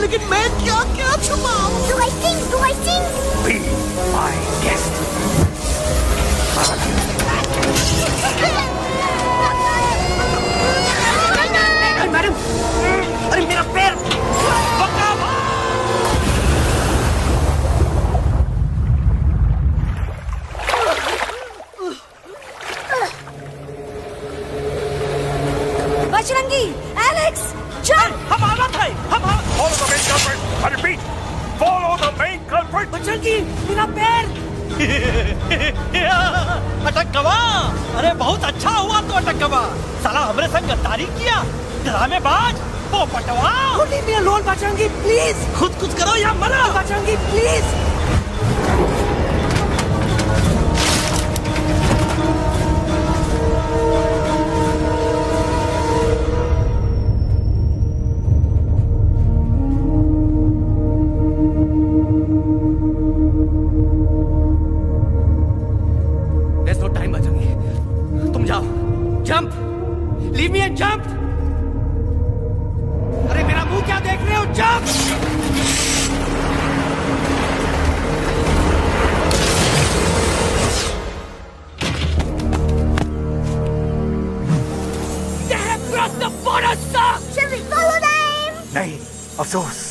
लेकिन मैं क्या क्या छुपाऊं? Do I sing? Do I sing? Be my guest. Madam, अरे मेरा पैर। बजरंगी, एलेक्स, चल। हम आना था। Follow the main culprit. I repeat, follow the main culprit. Bajrangi, मेरा पैर। अटक गवा। अरे बहुत अच्छा हुआ तो अटक गवा। साला हमरे संग गद्दारी किया। ड्रामेबाज, पोपटवा। Leave me alone, Bajrangi, please. खुद कुछ करो या मरो। Bajrangi, please. Jump, leave me and jump. अरे मेरा मुंह क्या देख रहे हो? Jump. They have crossed the border, sir. Shall we follow them? नहीं, अफसोस,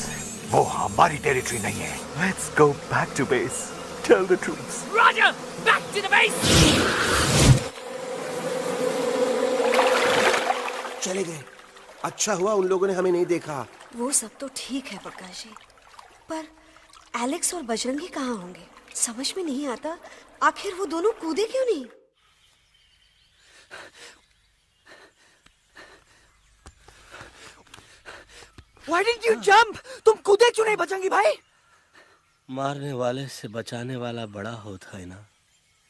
वो हमारी टेरिटरी नहीं है। Let's go back to base. Tell the troops. Roger, back to the base. चले गए। अच्छा हुआ उन लोगों ने हमें नहीं देखा। वो सब तो ठीक है प्रकाश जी, पर एलेक्स और बजरंगी कहाँ होंगे? समझ में नहीं आता, आखिर वो दोनों कूदे क्यों नहीं? Why didn't you jump? तुम कूदे क्यों नहीं बजरंगी भाई? मारने वाले से बचाने वाला बड़ा होता है ना,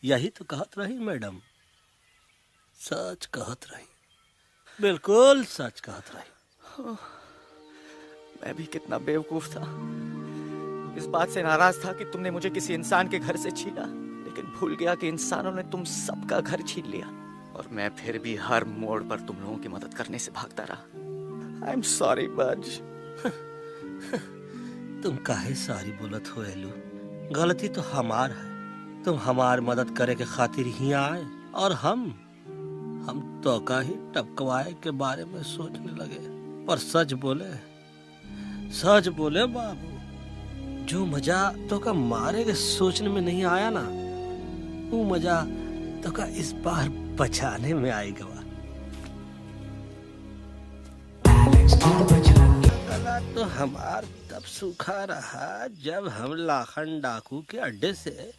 यही तो कहत रही मैडम। सच कहत रही, बिल्कुल सच कहत रही। मैं भी कितना बेवकूफ था। इस बात से नाराज था कि तुमने मुझे किसी इंसान के घर से छीना, लेकिन भूल गया कि इंसानों ने तुम सबका घर छीन लिया और मैं फिर भी हर मोड़ पर तुम लोगों की मदद करने से भागता रहा। I'm sorry, बज। तुम काहे सारी बोलत हो एलू? गलती तो हमार है। तुम हमार मदद करे के खातिर ही आए और हम तो का ही टपकवाए के बारे में सोचने लगे। पर सच बोले बाबू, जो मजा तो का मारे के सोचने में नहीं आया ना, वो मजा तो का इस बार बचाने में आएगा। गला तो हमार तब सूखा रहा जब हम लाखन डाकू के अड्डे से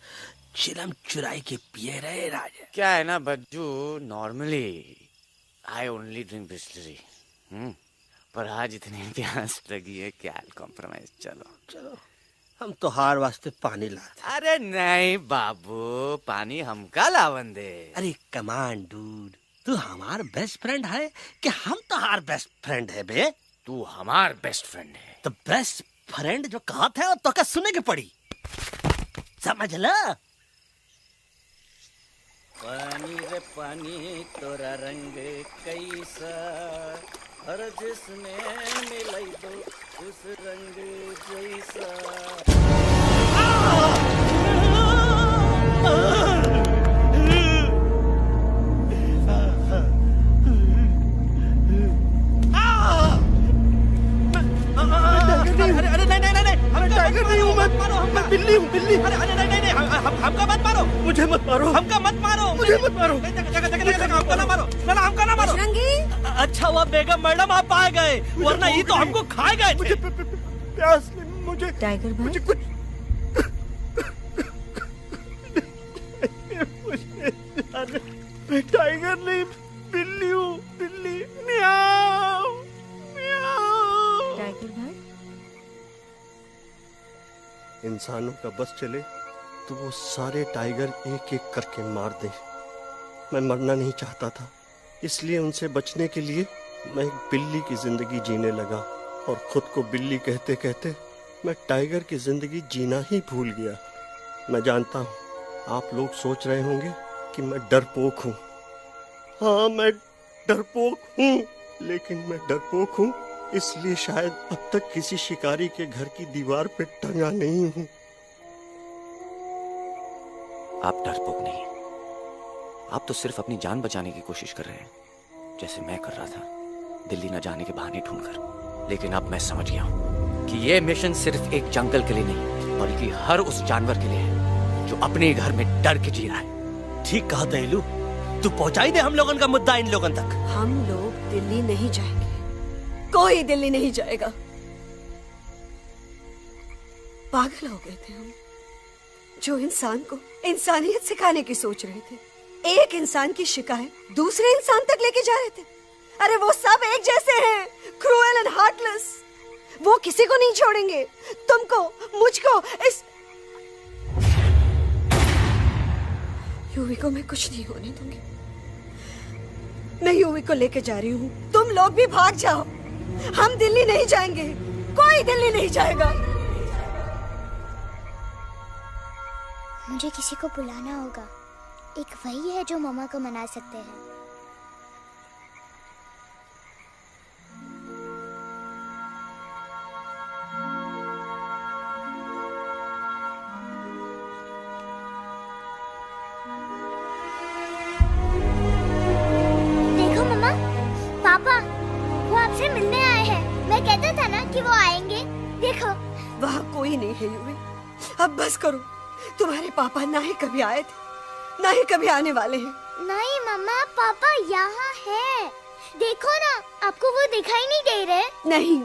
चिलम चुराई के पिए रहे राजा। क्या है ना Bajju, normally I only drink Bisleri, पर आज इतनी प्यास लगी है क्या कॉम्प्रोमाइज। चलो हम तो हार वास्ते पानी लाते। अरे नहीं बाबू, पानी हमका लावन दे। अरे कमान डूड, तू हमार बेस्ट फ्रेंड है कि हम तो हार बेस्ट फ्रेंड है बे? तू हमार बेस्ट फ्रेंड है। तो बेस्ट फ्रेंड जो कहत है तो क्या सुने के पड़ी, समझ ला। पानी रे पानी तोरा रंग कैसा, हर जिसमें मिलाई दो उस रंग जैसा। अरे नहीं, हम टाइगर नहीं हूँ, मैं बिल्ली हूँ, बिल्ली। अरे नहीं, हमका मत मारो, मुझे मत मारो, हमका मत मारो, मुझे मत मारो, हमका ना मारो, ना हमका ना मारो। अच्छा हुआ बेगम मैडम आप आ गए, वरना ये तो हमको खाए गए। मुझे प्यास लगी, मुझे टाइगर भाई, मुझे कुछ मैं टाइगर नहीं, बिल्ली हूँ, बिल्ली। म्याऊ म्याऊ। टाइगर भाई, इंसानों का बस चले तो वो सारे टाइगर एक एक करके मार दे। मैं मरना नहीं चाहता था, इसलिए उनसे बचने के लिए मैं एक बिल्ली की जिंदगी जीने लगा और खुद को बिल्ली कहते कहते मैं टाइगर की जिंदगी जीना ही भूल गया। मैं जानता हूँ आप लोग सोच रहे होंगे कि मैं डरपोक हूँ। हाँ, मैं डरपोक हूँ, लेकिन मैं डरपोक हूँ इसलिए शायद अब तक किसी शिकारी के घर की दीवार पे टंगा नहीं हूँ। आप डरपोक नहीं, आप तो सिर्फ अपनी जान बचाने की कोशिश कर रहे हैं, जैसे मैं कर रहा था दिल्ली न जाने के बहाने ढूंढकर। लेकिन अब मैं समझ गया हूँ कि ये मिशन सिर्फ एक जंगल के लिए नहीं, बल्कि हर उस जानवर के लिए है जो अपने घर में डर के जी रहा है। ठीक कहा दहलू, तू पहुंचाई दे हम लोगन का मुद्दा इन लोगन तक। हम लोग दिल्ली नहीं जाएंगे, कोई दिल्ली नहीं जाएगा। पागल हो गए थे हम, जो इंसान को इंसानियत सिखाने की सोच रहे थे, एक इंसान की शिकायत दूसरे इंसान तक लेके जा रहे थे। अरे वो सब एक जैसे हैं, क्रूएल एंड हार्टलेस। वो किसी को नहीं छोड़ेंगे, तुमको, मुझको, इस यूवी को मैं कुछ नहीं होने दूंगी। मैं यूवी को लेके जा रही हूँ, तुम लोग भी भाग जाओ। हम दिल्ली नहीं जाएंगे, कोई दिल्ली नहीं जाएगा। मुझे किसी को बुलाना होगा, एक वही है जो मामा को मना सकते हैं। देखो मामा, पापा वो आपसे मिलने आए हैं। मैं कहता था ना कि वो आएंगे। देखो वहाँ कोई नहीं है यूवी, अब बस करो। तुम्हारे पापा ना ही कभी आए थे, ना ही कभी आने वाले हैं। नहीं मम्मा, पापा यहाँ है। देखो ना, आपको वो दिखाई नहीं दे रहे? नहीं,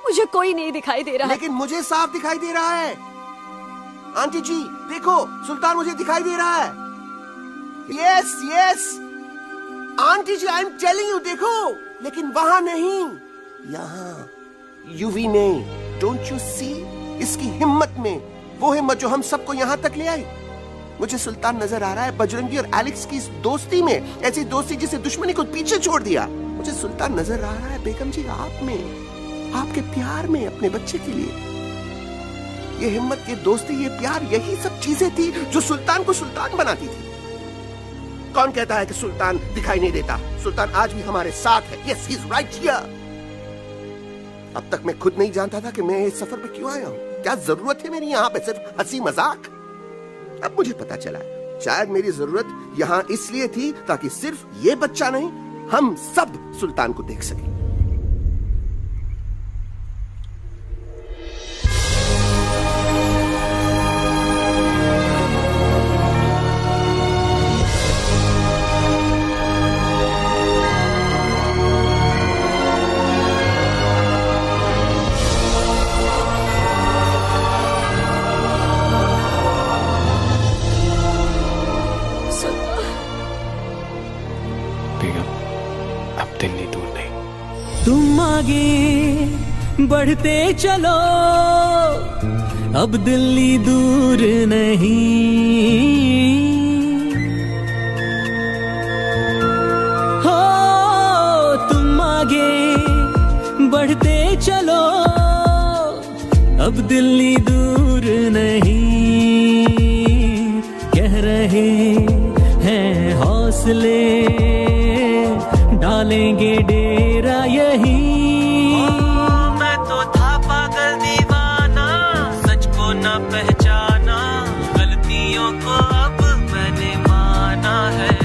मुझे कोई नहीं दिखाई दे रहा। लेकिन मुझे साफ दिखाई दे रहा है। आंटी जी देखो, सुल्तान मुझे दिखाई दे रहा है। Yes yes aunty ji, I am telling you, देखो। लेकिन वहां नहीं, यहाँ यूवी में। Don't you see? इसकी हिम्मत में, वो हिम्मत जो हम सबको यहाँ तक ले आई। मुझे सुल्तान नजर आ रहा है बजरंगी और एलेक्स की इस दोस्ती में, ऐसी दोस्ती जिसे दुश्मनी को पीछे छोड़ दिया। मुझे सुल्तान नजर आ रहा है बेगम जी आप में, आपके प्यार में अपने बच्चे के लिए। ये हिम्मत, ये दोस्ती, ये प्यार, यही सब चीजें थी जो सुल्तान को सुल्तान बनाती थी। कौन कहता है कि सुल्तान दिखाई नहीं देता? सुल्तान आज भी हमारे साथ है। Yes, he is right here. अब तक मैं खुद नहीं जानता था कि मैं इस सफर पे क्यों आया हूँ। क्या जरूरत है मेरी यहाँ पे सिर्फ हंसी मजाक? अब मुझे पता चला, शायद मेरी जरूरत यहाँ इसलिए थी ताकि सिर्फ ये बच्चा नहीं, हम सब सुल्तान को देख सकें। तुम आगे बढ़ते चलो, अब दिल्ली दूर नहीं। हो तुम आगे बढ़ते चलो, अब दिल्ली दूर नहीं। कह रहे हैं हौसले, डालेंगे डेरा यही। मैं तो था पागल दीवाना, सच को न पहचाना, गलतियों को अब मैंने माना है।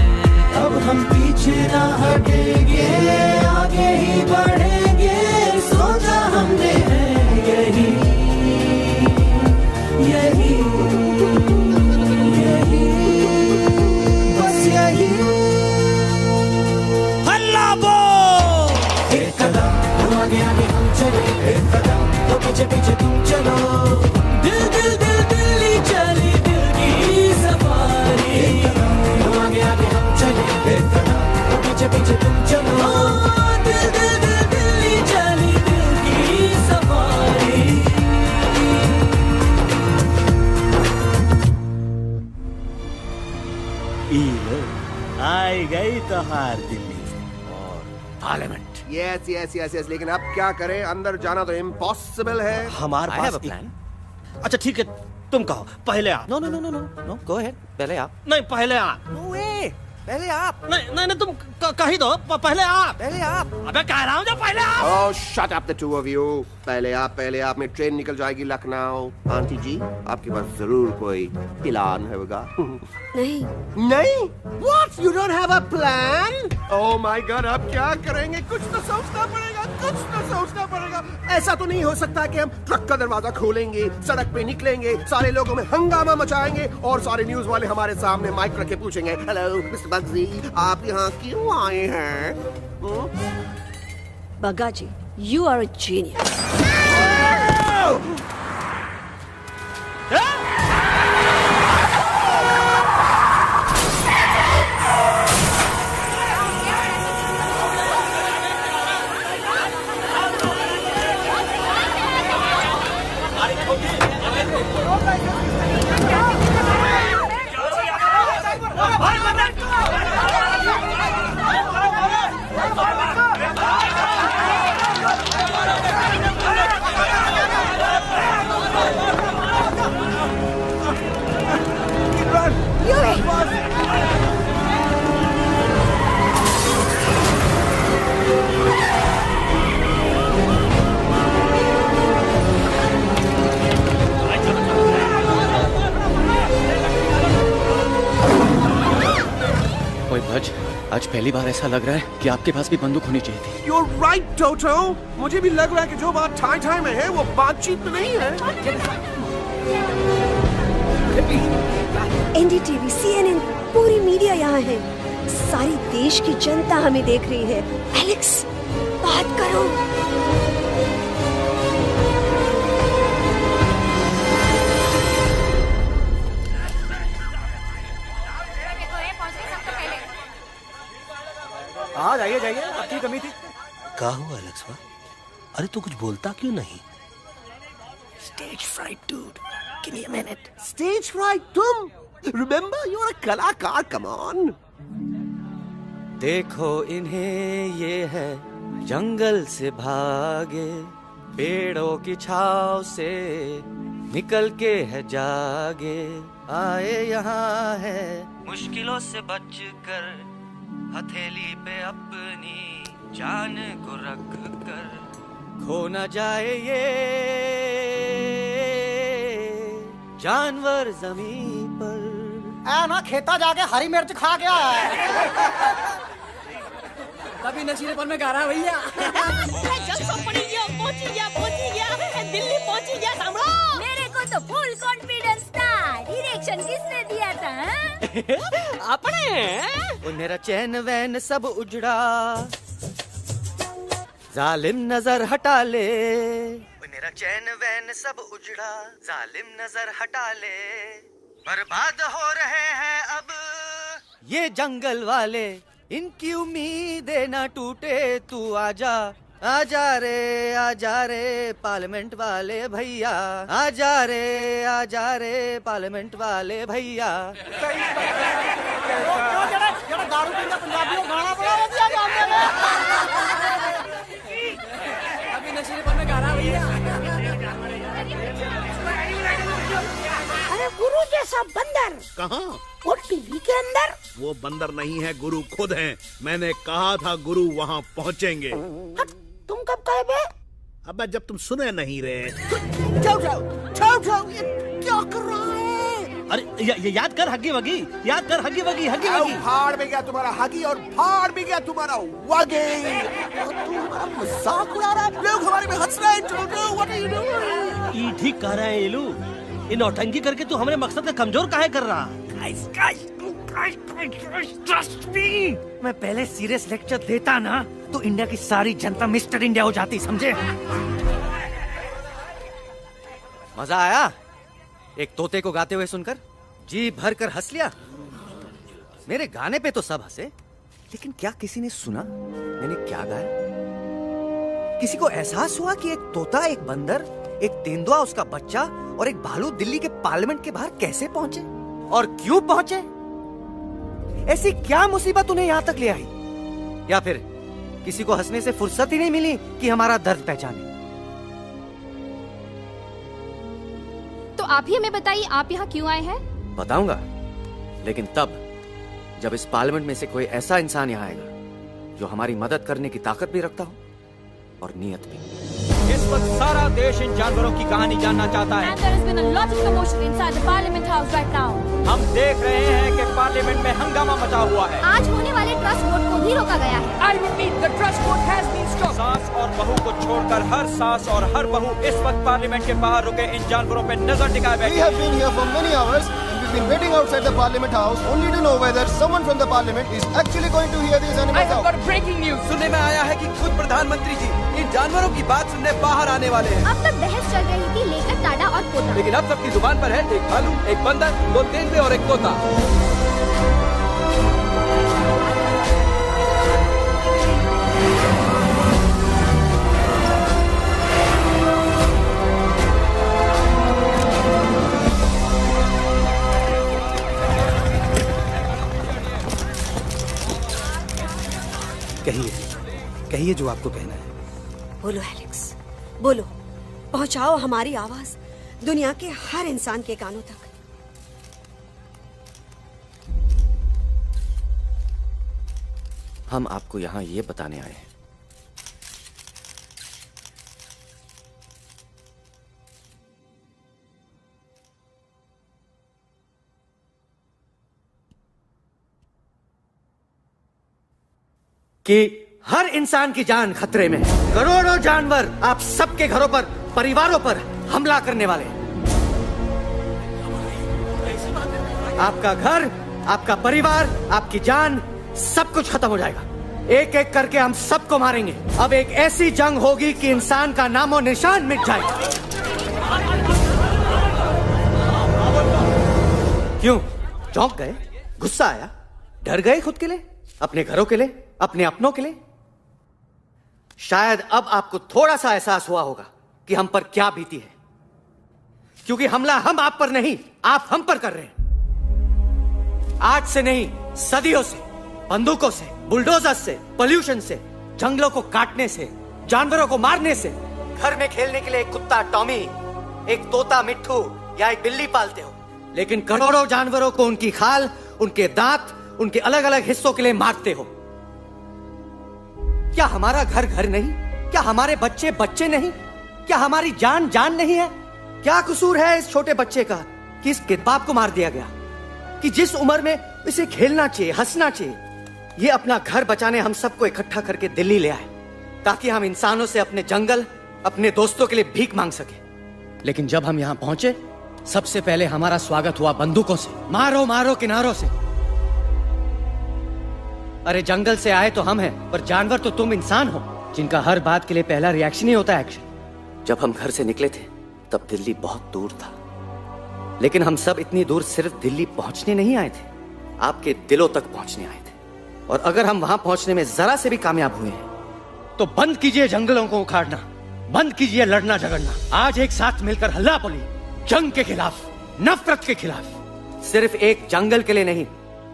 अब हम पीछे ना हटेंगे, आगे ही बढ़ेंगे, सोचा हमने है यही यही यही, बस यही। आगे आगे हम चले, एक कदम तो पीछे पीछे तुम चलो। दिल दिल दिल दिल्ली चली, दिल की सफारी। एक कदम तो आगे आगे हम चले, एक कदम तो पीछे पीछे तुम चलो। दिल दिल दिल दिल्ली चली, दिल की सफारी। आई गई तो हार दिल्ली और parliament. Yes yes yes yes, लेकिन अब क्या करें? अंदर जाना तो इम्पॉसिबल है। हमारे पास प्लान। अच्छा ठीक है, तुम कहो, पहले आप। No no no no no no, go ahead, पहले आप। नहीं, पहले आप। नो वे, पहले आप। नहीं नहीं नहीं, तुम कही दो, पहले आप। पहले आप। अबे कह रहा हूँ जो पहले आप। Oh shut up the two of you. पहले आप, पहले आप में ट्रेन निकल जाएगी लखनऊ। आंटी जी आपके पास जरूर कोई प्लान होगा। नहीं नहीं? What? You don't have a plan? Oh my God, अब क्या करेंगे? कुछ तो सोचना पड़ेगा, कुछ तो सोचना पड़ेगा। ऐसा तो नहीं हो सकता कि हम ट्रक का दरवाजा खोलेंगे, सड़क पे निकलेंगे, सारे लोगों में हंगामा मचाएंगे और सारे न्यूज वाले हमारे सामने माइक रख के पूछेंगे, हेलो मिस्टर बग्सी, आप यहाँ क्यों आए हैं? बग्गा जी, you are a genius. आज पहली बार ऐसा लग रहा है कि आपके पास भी बंदूक होनी चाहिए थी। You're right, Toto. मुझे भी लग रहा है कि जो बात ठाई ठाई में है वो बातचीत में नहीं है। NDTV, CNN, पूरी मीडिया यहाँ है। सारी देश की जनता हमें देख रही है। एलेक्स, बात करो। हाँ जाइए जाइए, अब की कमी थी। क्या हुआ एलेक्स? अरे तू कुछ बोलता क्यों नहीं? Stage fright, dude. Give me a minute. Stage fright, तुम? Remember, you're a कलाकार. Come on. देखो इन्हें, ये है जंगल से भागे, पेड़ों की छाव से निकल के है जागे, आए यहाँ है मुश्किलों से बचकर, हथेली पे अपनी जान को रख कर, खो न जाए ये जानवर जमीन पर। ना खेता जाके हरी मिर्च खा गया है। कभी नशीलेपन में गा रहा है भैया। दिल्ली पहुंची गया, सामलो। मेरे को तो फुल कॉन्फिडेंस था। डायरेक्शन किसने दिया था? अपने। मेरा चैन वैन सब उजड़ा, जालिम नजर हटा ले। मेरा चैन वैन सब उजड़ा, जालिम नजर हटा ले, बर्बाद हो रहे हैं अब ये जंगल वाले, इनकी उम्मीदें ना टूटे, तू आजा आजा रे पार्लियामेंट वाले भैया, आजा रे पार्लियामेंट वाले भैया। दारू पीना पंजाबियों गाना बड़ा दिया जाने में। अभी नशीलेपन में गा रहा भैया। अरे गुरु जैसा बंदर कहाँ? और टीवी के अंदर। वो बंदर नहीं है, गुरु खुद हैं। मैंने कहा था गुरु वहाँ पहुँचेंगे। तुम कब कहे बे? अबे जब तुम सुने नहीं रहे। क्या कर रहा है? अरे याद कर हगी वगी, याद कर हगी वगी, हगी वगी। फाड़ भी गया तुम्हारा हगी और फाड़ भी गया तुम्हारा वगी। तुम हमारा मजाक उड़ा रहा है, लोग हमारे में हंस रहे हैं। What are you doing? ये ठीक कह रहे हैं इलू, इन नौटंकी करके तू हमारे मकसद का कमजोर काहे कर रहा? ट्रस्ट मी, मैं पहले सीरियस लेक्चर देता ना तो इंडिया की सारी जनता मिस्टर इंडिया हो जाती, समझे? मजा आया एक तोते को गाते हुए सुनकर? जी भर कर हंस लिया। मेरे गाने पे तो सब हंसे, लेकिन क्या किसी ने सुना मैंने क्या गाया? किसी को एहसास हुआ कि एक तोता, एक बंदर, एक तेंदुआ, उसका बच्चा और एक भालू दिल्ली के पार्लियामेंट के बाहर कैसे पहुंचे और क्यों पहुंचे? ऐसी क्या मुसीबत उन्हें यहां तक ले आई? या फिर किसी को हंसने से फुर्सत ही नहीं मिली कि हमारा दर्द पहचाने? तो आप ही हमें बताइए, आप यहाँ क्यों आए हैं? बताऊंगा, लेकिन तब जब इस पार्लियामेंट में से कोई ऐसा इंसान यहाँ आएगा जो हमारी मदद करने की ताकत भी रखता हो और नीयत भी। इस वक्त सारा देश इन जानवरों की कहानी जानना चाहता है। And there has been a lot of commotion inside the Parliament House right now. हम देख रहे हैं कि पार्लियामेंट में हंगामा मचा हुआ है। आज होने वाले ट्रस्ट वोट को भी रोका गया है। I repeat, the trust vote has been stopped. सास और बहू को छोड़कर हर सास और हर बहू इस वक्त पार्लियामेंट के बाहर रुके इन जानवरों पे नजर टिकाए बैठे। We have been here for many hours and we've been waiting outside the Parliament House only to know whether someone from the Parliament is actually going to hear these animals out. I have got breaking news. सुनने में आया है कि खुद प्रधानमंत्री जी इन जानवरों की बात सुनने बाहर आने वाले हैं। अब तक बहस चल रही थी लेकर टाडा और पोता, लेकिन अब सबकी जुबान पर है एक भालू, एक बंदर, 2 तेंदुए और एक तोता। कहिए जो आपको कहना है। बोलो एलेक्स, बोलो, पहुंचाओ हमारी आवाज दुनिया के हर इंसान के कानों तक। हम आपको यहाँ ये बताने आए हैं कि हर इंसान की जान खतरे में है। करोड़ों जानवर आप सबके घरों पर, परिवारों पर हमला करने वाले हैं। आपका घर, आपका परिवार, आपकी जान सब कुछ खत्म हो जाएगा। एक एक करके हम सबको मारेंगे। अब एक ऐसी जंग होगी कि इंसान का नामो निशान मिट जाएगा। क्यों चौंक गए? गुस्सा आया? डर गए खुद के लिए, अपने घरों के लिए, अपने अपनों के लिए? शायद अब आपको थोड़ा सा एहसास हुआ होगा कि हम पर क्या बीती है, क्योंकि हमला हम आप पर नहीं, आप हम पर कर रहे हैं। आज से नहीं, सदियों से, बंदूकों से, बुलडोजर से, पोल्यूशन से, जंगलों को काटने से, जानवरों को मारने से। घर में खेलने के लिए एक कुत्ता टॉमी, एक तोता मिट्ठू या एक बिल्ली पालते हो, लेकिन करोड़ों जानवरों को उनकी खाल, उनके दांत, उनके अलग अलग हिस्सों के लिए मारते हो। क्या हमारा घर घर नहीं? क्या हमारे बच्चे बच्चे नहीं? क्या हमारी जान जान नहीं है? क्या कसूर है इस छोटे बच्चे का कि इसके बाप को मार दिया गया, कि जिस उम्र में इसे खेलना चाहिए, हंसना चाहिए? ये अपना घर बचाने हम सबको इकट्ठा करके दिल्ली ले आए ताकि हम इंसानों से अपने जंगल, अपने दोस्तों के लिए भीख मांग सके। लेकिन जब हम यहां पहुंचे, सबसे पहले हमारा स्वागत हुआ बंदूकों से। मारो मारो किनारों से। अरे जंगल से आए तो हम हैं, पर जानवर तो तुम इंसान हो, जिनका हर बात के लिए पहला रिएक्शन ही होता है एक्शन। जब हम घर से निकले थे तब दिल्ली बहुत दूर था, लेकिन हम सब इतनी दूर सिर्फ दिल्ली पहुंचने नहीं आए थे, आपके दिलों तक पहुंचने आए थे। और अगर हम वहां पहुंचने में जरा से भी कामयाब हुए हैं तो बंद कीजिए जंगलों को उखाड़ना, बंद कीजिए लड़ना झगड़ना। आज एक साथ मिलकर हल्ला बोलिए, जंग के खिलाफ, नफरत के खिलाफ। सिर्फ एक जंगल के लिए नहीं,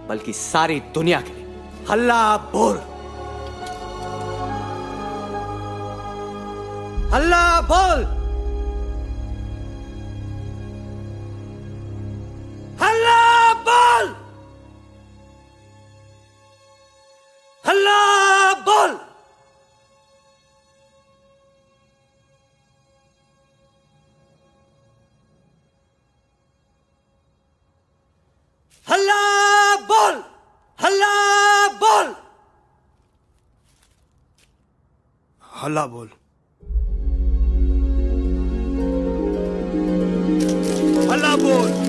बल्कि सारी दुनिया के लिए। हल्ला बोल, हल्ला बोल, हल्ला बोल, हल्ला बोल। हल्ला बोल, हल्ला बोल, हल्ला बोल, हल्ला बोल।